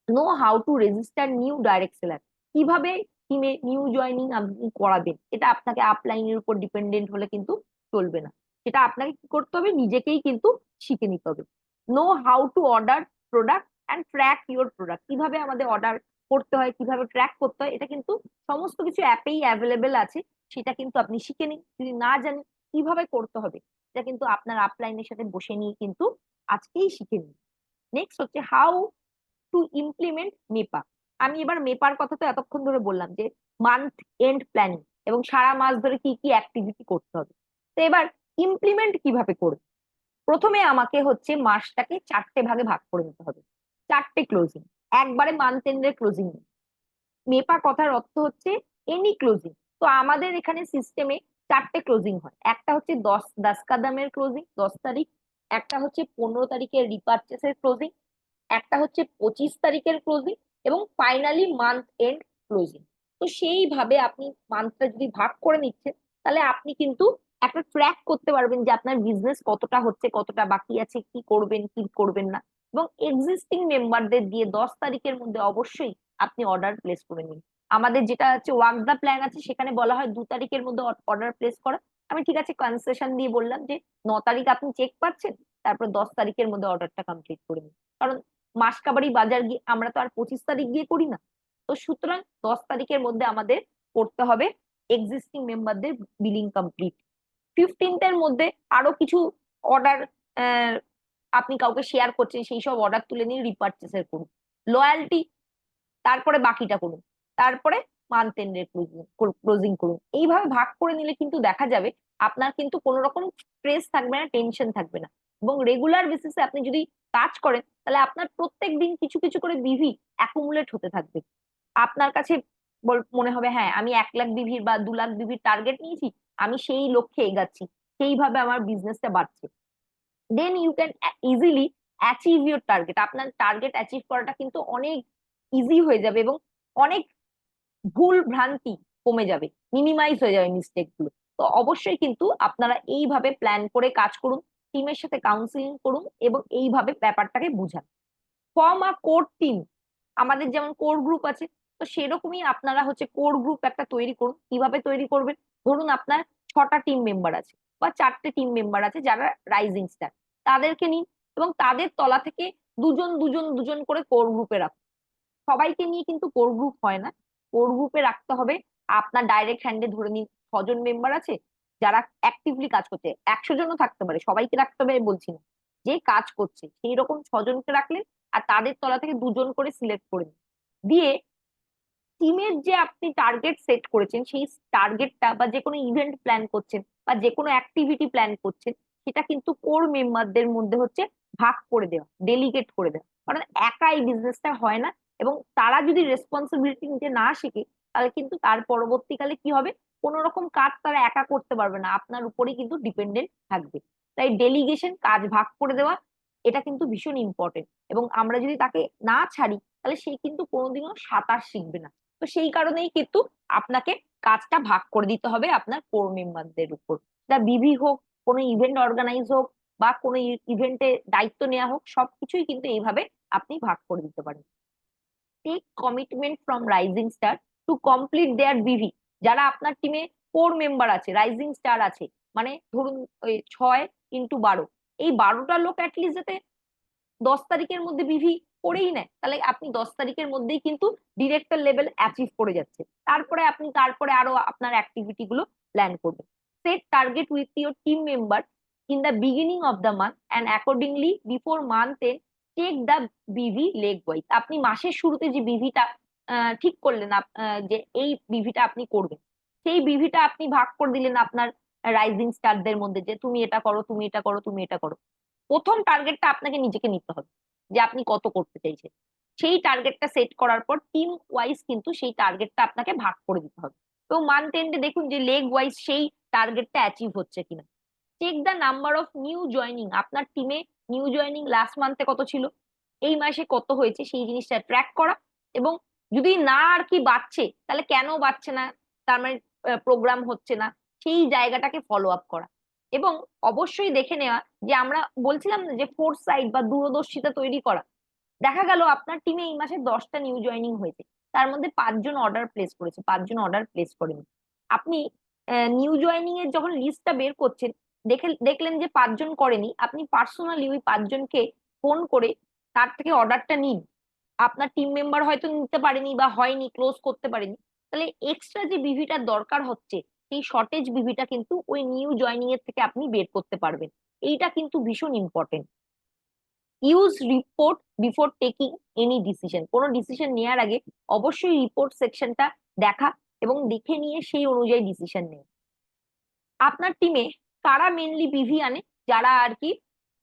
know how to register new direct seller, কিভাবে টিমে নিউ জয়নিং আপনি করাবেন, এটা আপনাকে আপলাইনের উপর ডিপেন্ডেন্ট হলে কিন্তু চলবে না, সেটা আপনাকে কি করতে হবে নিজেকেই কিন্তু শিখে নিতে হবে। Know how to order product and track your product. কিভাবে আমাদের অর্ডার করতে হয়, কিভাবে ট্র্যাক করতে হয়, এটা কিন্তু সমস্ত কিছু অ্যাপেই অ্যাভেলেবেল আছে। সেটা কিন্তু আপনি শিখে নিন। যদি না জানেন কিভাবে করতে হবে, এটা কিন্তু আপনার আপলাইনের সাথে বসে নিয়ে কিন্তু আজকেই শিখে নিন। নেক্সট হচ্ছে হাউ টু ইমপ্লিমেন্ট মেপা। আমি এবার মেপার কথা তো এতক্ষণ ধরে বললাম যে মান্থ এন্ড প্ল্যানিং এবং সারা মাস ধরে কি কি অ্যাক্টিভিটি করতে হবে। তো এবার ইমপ্লিমেন্ট কিভাবে করবে? প্রথমে আমাকে হচ্ছে মাসটাকে 4টে ভাগে ভাগ করে নিতে হবে, 4টে ক্লোজিং। একবারে মান্থ এন্ডের ক্লোজিং নেই। মেপা কথার অর্থ হচ্ছে এনি ক্লোজিং। তো আমাদের এখানে সিস্টেমে 4টে ক্লোজিং হয়। একটা হচ্ছে 10 কাদামের ক্লোজিং, 10 তারিখ। একটা হচ্ছে 15 তারিখের রিপারচেসের ক্লোজিং। একটা হচ্ছে 25 তারিখের ক্লোজিং। এবং ফাইনালি মান্থ এন্ড ক্লোজিং। তো সেইভাবে আপনি মান্থটা যদি ভাগ করে নিচ্ছেন, তাহলে আপনি কিন্তু একটা ট্র্যাক করতে পারবেন যে আপনার বিজনেস কতটা হচ্ছে, কতটা বাকি আছে, কি করবেন কি করবেন না। এবং এক্সিস্টিং মেম্বারদের দিয়ে 10 তারিখের মধ্যে অবশ্যই আপনি অর্ডার প্লেস করে নিন। আমাদের যেটা হচ্ছে ওয়ার্ক দা প্ল্যান আছে, সেখানে বলা হয় 2 তারিখের মধ্যে অর্ডার প্লেস করা। আমি ঠিক আছে কনসেশন দিয়ে বললাম যে 9 তারিখ আপনি চেক পাচ্ছেন, তারপর 10 তারিখের মধ্যে অর্ডারটা কমপ্লিট করে নিন। কারণ মাসকাবাড়ি বাজার গিয়ে আমরা তো আর 25 তারিখ গিয়ে করি না। তো সুতরাং 10 তারিখের মধ্যে আমাদের করতে হবে এক্সিস্টিং মেম্বারদের বিলিং কমপ্লিট। 15th-এর মধ্যে আরো কিছু অর্ডার আপনি কাউকে শেয়ার করছেন, সেই সব অর্ডার তুলে নিয়ে রিপারচেসের করুন। লয়্যালটি, তারপরে বাকিটা করুন। তারপরে মান্থ এন্ডের ক্লোজিং করুন। এইভাবে ভাগ করে নিলে কিন্তু দেখা যাবে আপনার কিন্তু কোনো রকম স্ট্রেস থাকবে না, টেনশন থাকবে না। এবং রেগুলার বেসিসে আপনি যদি কাজ করেন, তাহলে আপনার প্রত্যেক দিন কিছু কিছু করে বিভি অ্যাকুমুলেট হতে থাকবে। আপনার কাছে মনে হবে হ্যাঁ আমি 1 লাখ বিভির বা 2 লাখ বিভির টার্গেট নিয়েছি, আমি সেই লক্ষ্যে এগাচ্ছি, সেইভাবে আমার বিজনেসটা বাড়ছে। Then you can easily achieve your target. আপনার টার্গেট অ্যাচিভ করাটা কিন্তু অনেক ইজি হয়ে যাবে এবং অনেক ভুল ভ্রান্তি কমে যাবে, মিনিমাইজ হয়ে যাবে মিস্টেক গুলো। তো অবশ্যই কিন্তু আপনারা এইভাবে প্ল্যান করে কাজ করুন, টিমের সাথে কাউন্সিলিং করুন এবং এইভাবে ব্যাপারটাকে বুঝান। ফর্ম আ কোর টিম। আমাদের যেমন কোর গ্রুপ আছে, তো সেরকমই আপনারা হচ্ছে কোর গ্রুপ একটা তৈরি করুন। কিভাবে তৈরি করবেন? ধরুন আপনার 6টা টিম মেম্বার আছে বা 4টে টিম মেম্বার আছে যারা রাইজিং স্টার, তাদেরকে নিন এবং তাদের তলা থেকে দুজন দুজন দুজন করে কোর গ্রুপে রাখুন। সবাইকে নিয়ে কিন্তু কোর গ্রুপ হয় না। কোর গ্রুপে রাখতে হবে আপনার ডাইরেক্ট হ্যান্ডে ধরে নিন 6জন মেম্বার আছে যারা অ্যাক্টিভলি কাজ করছে। 100 জনও থাকতে পারে, সবাইকে রাখতে হবে বলছি না। যে কাজ করছে সেই রকম 6জনকে রাখলেন, আর তাদের তলা থেকে দুজন করে সিলেক্ট করে নিন। দিয়ে টিমের যে আপনি টার্গেট সেট করেছেন, সেই টার্গেটটা বা যে কোনো ইভেন্ট প্ল্যান করছেন বা যে কোনো অ্যাক্টিভিটি প্ল্যান করছেন, সেটা কিন্তু কোর মেম্বারদের মধ্যে হচ্ছে ভাগ করে দেওয়া, ডেলিগেট করে দেওয়া। কারণ একা এই বিজনেসটা হয় না। এবং তারা যদি রেসপন্সিবিলিটি নিতে না শিখে, তাহলে কিন্তু তার পরবর্তীকালে কি হবে, কোন রকম কাজ তারা একা করতে পারবে না, আপনার উপরেই কিন্তু ডিপেন্ডেন্ট থাকবে। তাই ডেলিগেশন, কাজ ভাগ করে দেওয়া, এটা কিন্তু ভীষণ ইম্পর্টেন্ট। এবং আমরা যদি তাকে না ছাড়ি, তাহলে সে কিন্তু কোনোদিনও সাঁতার শিখবে না। তো সেই কারণেই কিন্তু আপনাকে কাজটা ভাগ করে দিতে হবে আপনার কোর মেম্বারদের উপর। সেটা বিভি হোক, কোনো ইভেন্ট অর্গানাইজ হোক, বা কোনো ইভেন্টে দায়িত্ব নেওয়া হোক, সবকিছুই কিন্তু এইভাবে আপনি ভাগ করে দিতে পারেন। Take commitment from rising star to complete their BV. যারা আপনার টিমে কোর মেম্বার আছে, রাইজিং স্টার আছে, মানে ধরুন ওই 6 × 12, এই 12টা লোক অ্যাটলিস্ট যাতে 10 তারিখের মধ্যে বিভি করেই নেয়, তাহলে আপনি 10 তারিখের মধ্যেই কিন্তু ডিরেক্টর লেভেল অ্যাচিভ করে যাচ্ছে। তারপরে আরো আপনার অ্যাক্টিভিটি গুলো প্ল্যান করবেন। Set target with your team member in the beginning of the month and accordingly before month end check the BV leg wise. আপনি মাসের শুরুতে যে বিভিটা ঠিক করলেন, যে এই বিভিটা আপনি করবেন, সেই বিভিটা আপনি ভাগ করে দিলেন আপনার রাইজিং স্টারদের মধ্যে, যে তুমি এটা করো, তুমি এটা করো, তুমি এটা করো। প্রথম টার্গেটটা আপনাকে নিজেকে নিতে হবে যে আপনি কত করতে চাইছেন। সেই টার্গেটটা সেট করার পর টিম ওয়াইজ কিন্তু সেই টার্গেটটা আপনাকে ভাগ করে দিতে হবে। তো মান্থ এন্ডে দেখুন যে লেগ ওয়াইজ সেই টার্গেটটা অ্যাচিভ হচ্ছে কিনা। Check the number of new joining. আপনার টিমে নিউ জয়নিং লাস্ট মান্থে কত ছিল, এই মাসে কত হয়েছে, সেই জিনিসটা ট্র্যাক করা। এবং যদি না আর কি বাড়ছে, তাহলে কেন বাড়ছে না, তার মানে প্রোগ্রাম হচ্ছে না, সেই জায়গাটাকে ফলো আপ করা। এবং অবশ্যই দেখে নেওয়া যে আমরা বলছিলাম না যে ফোর্স সাইড বা দূরদর্শিতা তৈরি করা। দেখা গেল আপনার টিমে এই মাসে 10টা নিউ জয়নিং হয়েছে, তার মধ্যে 5জন অর্ডার প্লেস করেছে, 5জন অর্ডার প্লেস করেনি। আপনি নিউ জয়নিং এর যখন লিস্টটা বের করছেন, দেখলেন যে 5জন করেনি, আপনি পার্সোনালি ওই 5জনকে ফোন করে তার থেকে অর্ডারটা নিন। আপনার টিম মেম্বার হয়তো নিতে পারেনি বা হয়নি, ক্লোজ করতে পারেনি, তাহলে এক্সট্রা যে বিভিটার দরকার হচ্ছে সেই শর্টেজ বিভিটা কিন্তু ওই নিউ জয়নিং এর থেকে আপনি বের করতে পারবেন। এইটা কিন্তু ভীষণ important. Use report before taking any decision. কোনো ডিসিশন নেওয়ার আগে অবশ্যই রিপোর্ট সেকশনটা দেখা এবং দেখে নিয়ে সেই অনুযায়ী ডিসিশন নেওয়া। আপনার টিমে কারা মেনলি বিভি আনে? যারা আর কি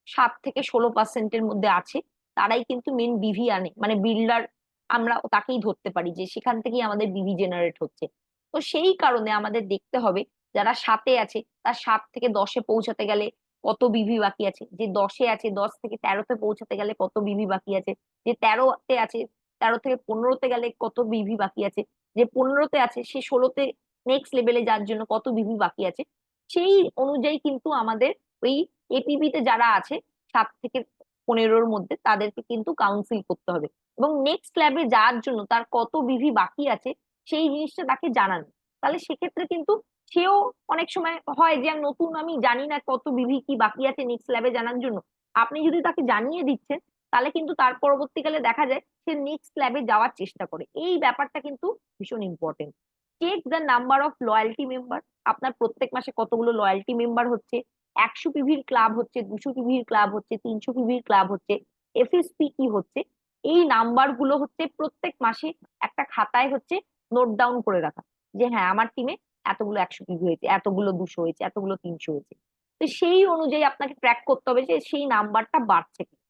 7 থেকে 16% মধ্যে আছে, তারাই কিন্তু মেন বিভি আনে, মানে বিল্ডার আমরা তাকেই ধরতে পারি যে সেখান থেকেই আমাদের বিভি জেনারেট হচ্ছে। তো সেই কারণে আমাদের দেখতে হবে যারা 7-এ আছে তার 7 থেকে 10-এ পৌঁছাতে গেলে কত বিভি বাকি আছে, যে 10-এ আছে 10 থেকে 13-তে পৌঁছাতে গেলে কত বিভি বাকি আছে, যে 13-তে আছে 13 থেকে 15-তে গেলে কত বিভি বাকি আছে, যে 15-তে আছে সে 16-তে নেক্সট লেভেলে যাওয়ার জন্য কত বিভি বাকি আছে। সেই অনুযায়ী কিন্তু আমাদের ওই এপিবি তে যারা আছে 7 থেকে 15-র মধ্যে তাদেরকে কিন্তু কাউন্সিল করতে হবে এবং নেক্সট ল্যাবে যাওয়ার জন্য তার কত বিভি বাকি আছে সেই জিনিসটা তাকে জানানো। তাহলে সেক্ষেত্রে কিন্তু সেও অনেক সময় হয় যে নতুন, আমি জানি না কত বিভি কি বাকি আছে নেক্সট ল্যাবে জানার জন্য, আপনি যদি তাকে জানিয়ে দিচ্ছেন তাহলে কিন্তু তার পরবর্তীকালে দেখা যায় সে নেক্সট ল্যাবে যাওয়ার চেষ্টা করে। এই ব্যাপারটা কিন্তু ভীষণ important. Check the number of loyalty member. আপনার প্রত্যেক মাসে কতগুলো লয়্যালটি মেম্বার হচ্ছে, 100 পিভির ক্লাব হচ্ছে, 200 পিভির ক্লাব হচ্ছে, 300 পিভির ক্লাব হচ্ছে, এফএসপি কি হচ্ছে, এই নাম্বার গুলো হচ্ছে প্রত্যেক মাসে একটা খাতায় হচ্ছে নোট ডাউন করে রাখা যে হ্যাঁ আমার টিমে এতগুলো 100 পিভি হয়েছে, এতগুলো 200 হয়েছে, এতগুলো 300 হয়েছে। তো সেই অনুযায়ী আপনাকে ট্র্যাক করতে হবে যে সেই নাম্বারটা বাড়ছে কিনা।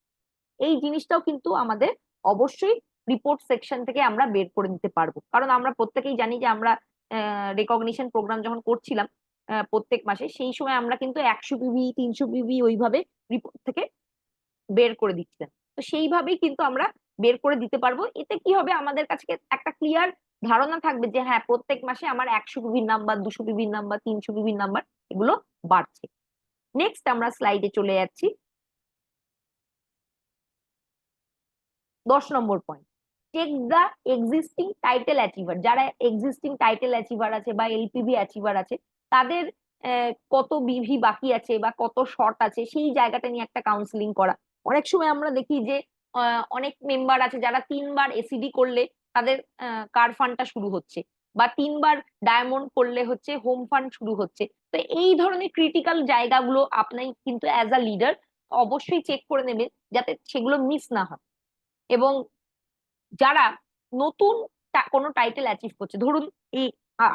এই জিনিসটাও কিন্তু আমাদের অবশ্যই রিপোর্ট সেকশন থেকে আমরা বের করে নিতে পারবো, কারণ আমরা প্রত্যেকেই জানি যে আমরা রেকগনিশন প্রোগ্রাম যখন করছিলাম প্রত্যেক মাসে, সেই সময় আমরা কিন্তু 100 পিভি 300 পিভি ওইভাবে রিপোর্ট থেকে বের করে দিচ্ছিলাম। তো সেইভাবেই কিন্তু আমরা বের করে দিতে পারবো। এতে কি হবে, আমাদের কাছে একটা ক্লিয়ার ধারণা থাকবে যে হ্যাঁ প্রত্যেক মাসে আমার 100 পিভির নাম্বার, 200 পিভির নাম্বার, 300 পিভির নাম্বার এগুলো বাড়ছে। নেক্সট আমরা স্লাইডে চলে যাচ্ছি। 10 নম্বর পয়েন্ট, চেক দা এক্সিস্টিং টাইটেল অ্যাচিভার। যারা এক্সিস্টিং টাইটেল অ্যাচিভার আছে বা এলপিভি অ্যাচিভার আছে তাদের কত বিভি বাকি আছে বা কত শর্ট আছে সেই জায়গাটা নিয়ে একটা কাউন্সিলিং করা। অনেক সময় আমরা দেখি যে অনেক মেম্বার আছে যারা 3বার এসিডি করলে তাদের কার ফান্ডটা শুরু হচ্ছে, বা 3বার ডায়মন্ড করলে হচ্ছে হোম ফান্ড শুরু হচ্ছে। তো এই ধরনের ক্রিটিক্যাল জায়গাগুলো আপনি কিন্তু অ্যাজ আ লিডার অবশ্যই চেক করে নেবেন যাতে সেগুলো মিস না হয়। এবং যারা নতুন কোনো টাইটেল অ্যাচিভ করছে, ধরুন এই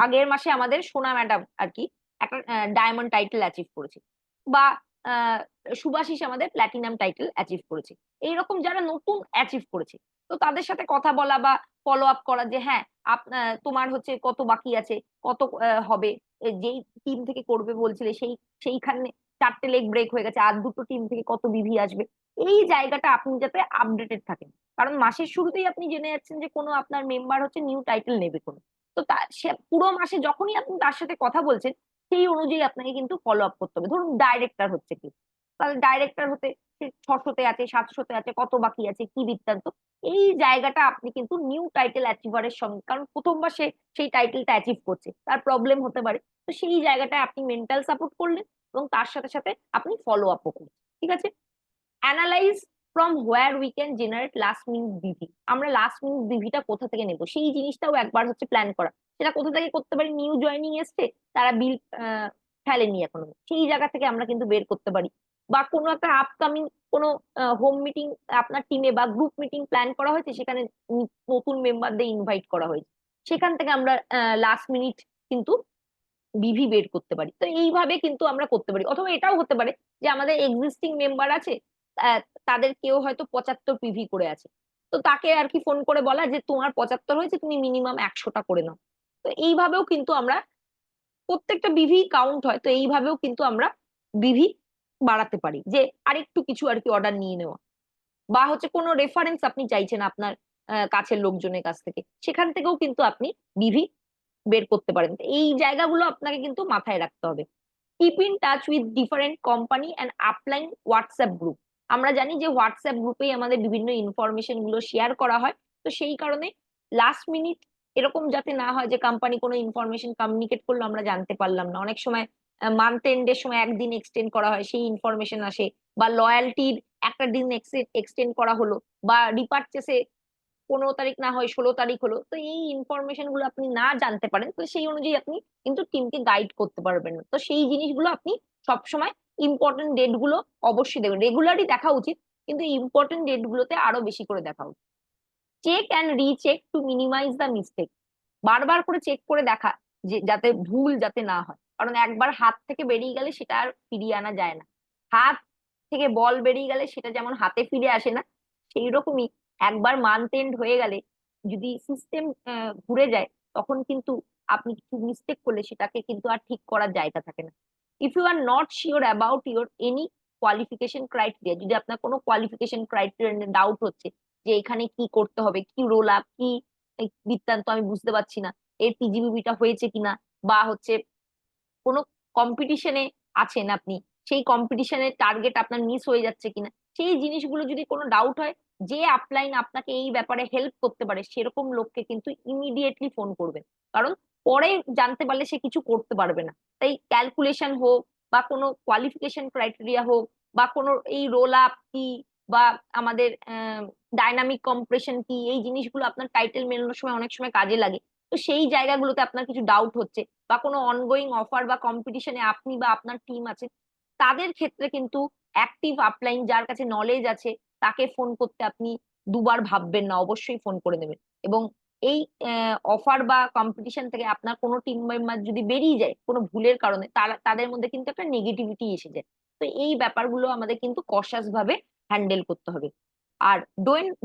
আগের মাসে আমাদের সোনা ম্যাডাম আর কি একটা ডায়মন্ড টাইটেল অ্যাচিভ করেছে, বা সুভাষিস আমাদের প্ল্যাটিনাম টাইটেল অ্যাচিভ করেছে। এইরকম যারা নতুন অ্যাচিভ করেছে, তো তাদের সাথে কথা বলা বা ফলো আপ করা যে হ্যাঁ তোমার হচ্ছে কত বাকি আছে, কত হবে, যেই টিম থেকে করবে বলছিলে সেইখানে 4টে লেগ ব্রেক হয়ে গেছে, আর 2টো টিম থেকে কত বিভি আসবে। এই জায়গাটা আপনি যাতে আপডেটেড থাকেন, কারণ মাসের শুরুতেই আপনি জেনে যাচ্ছেন যে কোনো আপনার মেম্বার হচ্ছে নিউ টাইটেল নেবে কোনো, তো সে পুরো মাসে যখনই আপনি তার সাথে কথা বলছেন সেই অনুযায়ী আপনাকে কিন্তু ফলো আপ করতে হবে। ধরুন ডাইরেক্টর হচ্ছে কি, তাহলে ডাইরেক্টর হতে সে 600-তে আছে, 700-তে আছে, কত বাকি আছে কি বৃত্তান্ত। এই জায়গাটা আপনি কিন্তু নিউ টাইটেল অ্যাচিভারের সঙ্গে, কারণ প্রথমবার সে সেই টাইটেলটা অ্যাচিভ করছে, তার প্রবলেম হতে পারে, তো সেই জায়গাটায় আপনি মেন্টাল সাপোর্ট করলেন এবং তার সাথে সাথে আপনি ফলো আপও করলেন। ঠিক আছে। Analyse from where we can generate last minute বিভি। আমরা লাস্ট মিনিট বিভিটা কোথা থেকে নেবো সেই জিনিসটাও একবার হচ্ছে প্ল্যান করা। সেটা কোথা থেকে করতে পারি, নিউ জয়নিং এসছে, তারা বিল ফেলেনি এখনো, সেই জায়গা থেকে আমরা কিন্তু বের করতে পারি। বা কোনো একটা আপকামিং কোনো হোম মিটিং আপনার টিমে বা গ্রুপ মিটিং প্ল্যান করা হয়েছে, সেখানে নতুন মেম্বারদের ইনভাইট করা হয়েছে, সেখান থেকে আমরা লাস্ট মিনিট কিন্তু বিভি বের করতে পারি। তো এইভাবে কিন্তু আমরা করতে পারি। অথবা এটাও হতে পারে যে আমাদের এক্সিস্টিং মেম্বার আছে, আহ, তাদের কেউ হয়তো 75 পিভি করে আছে, তো তাকে আর কি ফোন করে বলা যে তোমার 75 হয়েছে, তুমি মিনিমাম 100টা করে নাও। তো এইভাবেও কিন্তু আমরা, প্রত্যেকটা বিভি কাউন্ট হয়, তো এইভাবেও কিন্তু আমরা বিভি বাড়াতে পারি, যে আরেকটু কিছু আর কি অর্ডার নিয়ে নেওয়া। বা হচ্ছে কোনো রেফারেন্স আপনি চাইছেন আপনার কাছের লোকজনের কাছ থেকে, সেখান থেকেও কিন্তু আপনি বিভি বের করতে পারেন। তো এই জায়গাগুলো আপনাকে কিন্তু মাথায় রাখতে হবে। Keep in touch with different company and upline WhatsApp group. আমরা জানি যে হোয়াটসঅ্যাপ গ্রুপেই আমাদের বিভিন্ন ইনফরমেশন গুলো শেয়ার করা হয়। তো সেই কারণে লাস্ট মিনিট এরকম যাতে না হয় যে কোম্পানি কোনো ইনফরমেশন কমিউনিকেট করলো আমরা জানতে পারলাম না। অনেক সময় মান্থ এন্ডের সময় একদিন এক্সটেন্ড করা হয়, সেই ইনফরমেশন আসে, বা লয়্যালটির একটা দিন এক্সটেন্ড করা হলো, বা রিপারচেসে 15 তারিখ না হয় 16 তারিখ হলো, তো এই ইনফরমেশন গুলো আপনি না জানতে পারেন, তো সেই অনুযায়ী আপনি কিন্তু টিমকে গাইড করতে পারবেন না। তো সেই জিনিসগুলো আপনি সবসময় ইম্পর্টেন্ট ডেট গুলো অবশ্যই দেখবেন, রেগুলারই দেখা উচিত, কিন্তু ইম্পর্টেন্ট ডেট গুলোতে আরো বেশি করে দেখা উচিত। Check and recheck to minimise the mistake. বারবার করে চেক করে দেখা, যে যাতে ভুল যাতে না হয়, কারণ একবার হাত থেকে বেরিয়ে গেলে সেটা আর ফিরিয়ে আনা যায় না। হাত থেকে বল বেরিয়ে গেলে সেটা যেমন হাতে ফিরে আসে না, সেই রকমই একবার মান্থ এন্ড হয়ে গেলে যদি সিস্টেম ঘুরে যায়, তখন কিন্তু আপনি কিছু মিস্টেক করলে সেটাকে কিন্তু আর ঠিক করার জায়গা থাকে না। If you are not sure about your any qualification criteria, যদি আপনার কোনো কোয়ালিফিকেশন ক্রাইটেরিয়া নিয়ে ডাউট হচ্ছে যে এখানে কি করতে হবে, কি রোল আপ, কি বৃত্তান্ত আমি বুঝতে পারছি না, এর পিজিবিবিটা হয়েছে কিনা, বা হচ্ছে কোনো কম্পিটিশনে আছেন আপনি, সেই কম্পিটিশনের টার্গেট আপনার মিস হয়ে যাচ্ছে কিনা, সেই জিনিসগুলো যদি কোনো ডাউট হয়, যে আপলাইন আপনাকে এই ব্যাপারে হেল্প করতে পারে সেরকম লোককে কিন্তু ইমিডিয়েটলি ফোন করবেন। কারণ পরে জানতে পারলে সে কিছু করতে পারবে না। তাই ক্যালকুলেশন হোক, বা কোনো কোয়ালিফিকেশন ক্রাইটেরিয়া হোক, বা কোনো এই রোল আপ কি, বা আমাদের ডাইনামিক কম্প্রেশন কি, এই জিনিসগুলো আপনার টাইটেল মেলানোর সময় অনেক সময় কাজে লাগে। তো সেই জায়গাগুলোতে আপনার কিছু ডাউট হচ্ছে, বা কোনো অনগোয়িং অফার বা কম্পিটিশনে আপনি বা আপনার টিম আছে, তাদের ক্ষেত্রে কিন্তু অ্যাক্টিভ আপলাইন যার কাছে নলেজ আছে, তাকে ফোন করতে আপনি দুবার ভাববেন না, অবশ্যই ফোন করে নেবেন। এবং এই অফার বা কম্পিটিশন থেকে আপনার কোনো টিম মেম্বার যদি বেরিয়ে যায় কোনো ভুলের কারণে, তাদের মধ্যে কিন্তু একটা নেগেটিভিটি এসে যায়। তো এই ব্যাপারগুলো আমাদের কিন্তু কশাস ভাবে হ্যান্ডেল করতে হবে। আর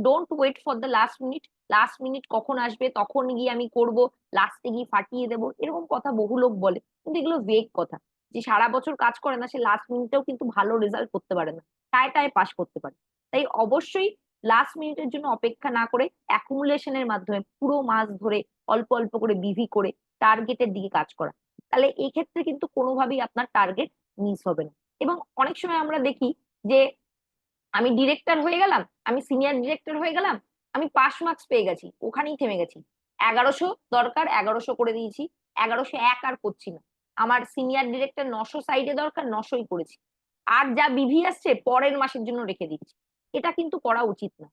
don't wait for the last minute. Last minute কখন আসবে তখন গিয়ে আমি করব, লাস্টে গিয়ে ফাটিয়ে দেবো, এরকম কথা বহু লোক বলে, কিন্তু এগুলো ভেগ কথা। যে সারা বছর কাজ করে না, সে লাস্ট মিনিটেও কিন্তু ভালো রেজাল্ট করতে পারে না, টায় টায় পাস করতে পারে। তাই অবশ্যই লাস্ট মিনিটের জন্য অপেক্ষা না করে অ্যাকুমুলেশনের মাধ্যমে পুরো মাস ধরে অল্প অল্প করে বিভি করে টার্গেটের দিকে কাজ করা, তাহলে এই ক্ষেত্রে কিন্তু কোনোভাবেই আপনার টার্গেট মিস হবে না। এবং অনেক সময় আমরা দেখি যে আমি ডিরেক্টর হয়ে গেলাম, আমি সিনিয়র ডিরেক্টর হয়ে গেলাম, আমি পাস মার্কস পেয়ে গেছি, ওখানেই থেমে গেছি। 1100 দরকার, 1100 করে দিয়েছি, 1101 আর করছি না। আমার সিনিয়র ডিরেক্টর 900 সাইডে দরকার, 900ই করেছি। আর যা বিভি আসছে পরের মাসের জন্য রেখে দিচ্ছি। এটা কিন্তু করা উচিত না।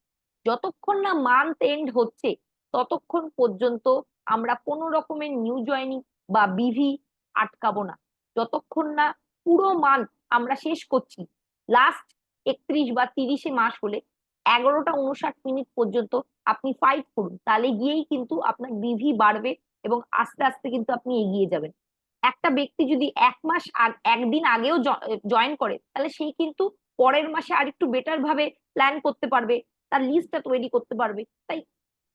যতক্ষণ না মান্থ এন্ড হচ্ছে, ততক্ষণ পর্যন্ত আমরা কোনো রকমের নিউ জয়নিং বা বিভি আটকাবো না। যতক্ষণ না পুরো মান্থ আমরা শেষ করছি, লাস্ট 31 বা 30 মাস হলে 11টা 59 মিনিট পর্যন্ত আপনি ফাইট করুন, তাহলে গিয়েই কিন্তু আপনার বিভি বাড়বে, এবং আস্তে আস্তে কিন্তু আপনি এগিয়ে যাবেন। একটা ব্যক্তি যদি 1 মাস একদিন আগেও জয়েন করে, তাহলে সেই কিন্তু পরের মাসে আরেকটু বেটার ভাবে প্ল্যান করতে পারবে, তার লিস্টটা তৈরি করতে পারবে। তাই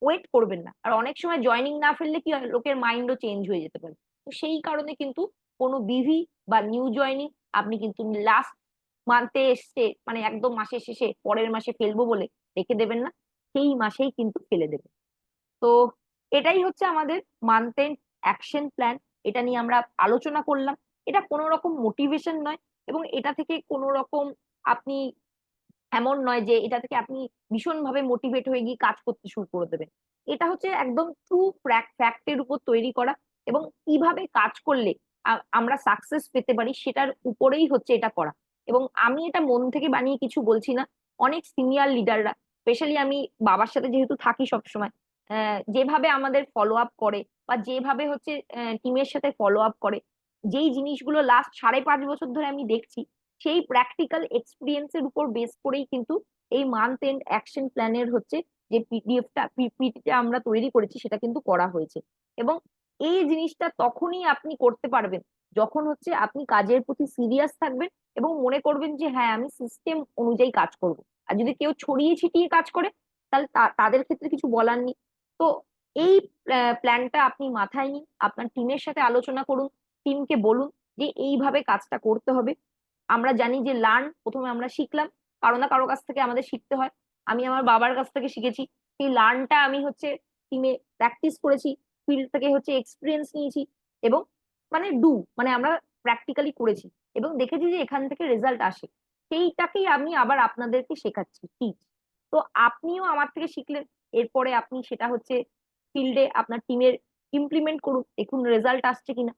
ওয়েট করবেন না। আর অনেক সময় জয়নিং না ফেললে কি হয়, লোকের মাইন্ডও চেঞ্জ হয়ে যেতে পারে। তো সেই কারণে কিন্তু কোনো বিভি বা নিউ জয়নিং আপনি কিন্তু লাস্ট মান্থে এসছে, মানে একদম মাসের শেষে পরের মাসে ফেলবো বলে রেখে দেবেন না, সেই মাসেই কিন্তু ফেলে দেবেন। তো এটাই হচ্ছে আমাদের মান্থ এন্ড অ্যাকশন প্ল্যান। এটা নিয়ে আমরা আলোচনা করলাম। এটা কোনো রকম মোটিভেশন নয়, এবং এটা থেকে কোনো রকম আপনি এমন নয় যে এটা থেকে আপনি ভীষণভাবে মোটিভেট হয়ে গিয়ে কাজ করতে শুরু করে দেবেন। এটা হচ্ছে একদম ট্রু ফ্যাক্টের উপর তৈরি করা, এবং কিভাবে কাজ করলে আমরা সাকসেস পেতে পারি সেটার উপরেই হচ্ছে এটা করা। এবং আমি এটা মন থেকে বানিয়ে কিছু বলছি না। অনেক সিনিয়র লিডাররা, স্পেশালি আমি বাবার সাথে যেহেতু থাকি সবসময়, যেভাবে আমাদের ফলো আপ করে, বা যেভাবে হচ্ছে টিমের সাথে ফলো আপ করে, যেই জিনিসগুলো লাস্ট 5.5 বছর ধরে আমি দেখছি, সেই প্র্যাকটিক্যাল এক্সপিরিয়েন্সের উপর বেস করেই কিন্তু এই মান্থ এন্ড অ্যাকশন প্ল্যানের হচ্ছে যে পিপিটিটা আমরা তৈরি করেছি, সেটা কিন্তু করা হয়েছে। এবং এই জিনিসটা তখনই আপনি করতে পারবেন যখন হচ্ছে আপনি কাজের প্রতি সিরিয়াস থাকবেন, এবং মনে করবেন যে হ্যাঁ আমি সিস্টেম অনুযায়ী কাজ করব। আর যদি কেউ ছড়িয়ে ছিটিয়ে কাজ করে, তাহলে তাদের ক্ষেত্রে কিছু বলার নেই। তো এই প্ল্যানটা আপনি মাথায় নিন, আপনার টিমের সাথে আলোচনা করুন, টিমকে বলুন যে এইভাবে কাজটা করতে হবে। আমরা জানি যে লার্ন, প্রথমে আমরা শিখলাম, কারো না কারো কাছ থেকে আমাদের শিখতে হয়। আমি আমার বাবার কাছ থেকে শিখেছি, সেই লার্নটা আমি হচ্ছে টিমে প্র্যাকটিস করেছি, ফিল্ড থেকে হচ্ছে এক্সপিরিয়েন্স নিয়েছি, এবং মানে মানে আমরা প্র্যাকটিক্যালি করেছি, এবং দেখেছি যে এখান থেকে রেজাল্ট আসে। সেইটাকেই আমি আবার আপনাদেরকে শেখাচ্ছি, টিচ। তো আপনিও আমার থেকে শিখলেন, এরপরে আপনি সেটা হচ্ছে ফিল্ডে আপনার টিমের ইমপ্লিমেন্ট করুন, দেখুন রেজাল্ট আসছে কিনা।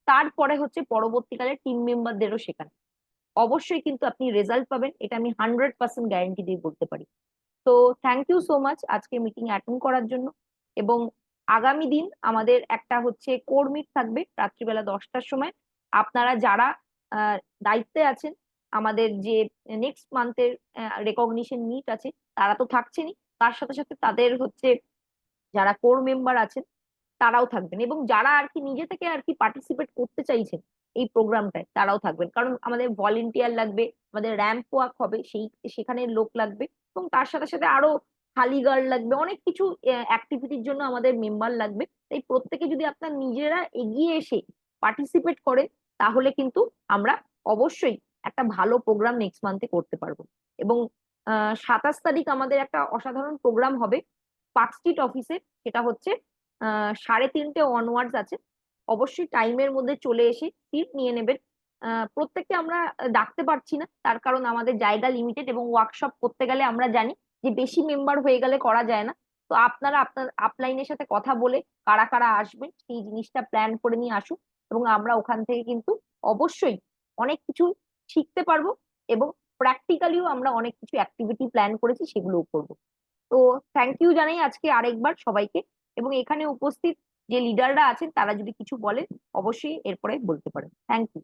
তারপরে হচ্ছে পরবর্তীকালে টিম মেম্বারদেরও শেখান। অবশ্যই কিন্তু আপনি রেজাল্ট পাবেন, এটা আমি 100% গ্যারেন্টি দিয়ে বলতে পারি। তো থ্যাংক ইউ সো মাচ আজকে মিটিং অ্যাটেন্ড করার জন্য। এবং আগামী দিন আমাদের একটা হচ্ছে কোর মিট থাকবে রাত্রিবেলা 10টার সময়। আপনারা যারা আহ, দায়িত্বে আছেন, আমাদের যে নেক্সট মান্থের রেকগনিশন মিট আছে, তারা তো থাকছেনই, তার সাথে সাথে তাদের হচ্ছে যারা কোর মেম্বার আছেন তারাও থাকবেন, এবং যারা আর কি নিজে থেকে আর কি পার্টিসিপেট করতে চাইছেন এই প্রোগ্রামটায় তারাও থাকবেন, কারণ আমাদের ভলেন্টিয়ার লাগবে, আমাদের র্যাম্প ওয়াক হবে, সেখানে লোক লাগবে, এবং তার সাথে সাথে আরো খালি গার্ড লাগবে, অনেক কিছু অ্যাক্টিভিটির জন্য আমাদের মেম্বার লাগবে। তাই প্রত্যেকে যদি আপনার নিজেরা এগিয়ে এসে পার্টিসিপেট করে, তাহলে কিন্তু আমরা অবশ্যই একটা ভালো প্রোগ্রাম নেক্সট মান্থে করতে পারবো। এবং 27 তারিখ আমাদের একটা অসাধারণ প্রোগ্রাম হবে পার্ক স্ট্রিট অফিসে। সেটা হচ্ছে 3:30 অনওয়ার্ডস আছে। অবশ্যই টাইমের মধ্যে চলে এসে সিট নিয়ে নেবেন। প্রত্যেককে আমরা ডাকতে পারছি না, তার কারণ আমাদের জায়গা লিমিটেড, এবং ওয়ার্কশপ করতে গেলে আমরা জানি যে বেশি মেম্বার হয়ে গেলে করা যায় না। তো আপনারা আপনার আপলাইনের সাথে কথা বলে কারা কারা আসবেন সেই জিনিসটা প্ল্যান করে নিয়ে আসুন, এবং আমরা ওখান থেকে কিন্তু অবশ্যই অনেক কিছু শিখতে পারবো, এবং প্র্যাকটিক্যালিও আমরা অনেক কিছু অ্যাক্টিভিটি প্ল্যান করেছি সেগুলোও করবো। তো থ্যাংক ইউ জানাই আজকে আরেকবার সবাইকে। এবং এখানে উপস্থিত যে লিডাররা আছেন তারা যদি কিছু বলেন, অবশ্যই এরপরে বলতে পারেন। Thank you.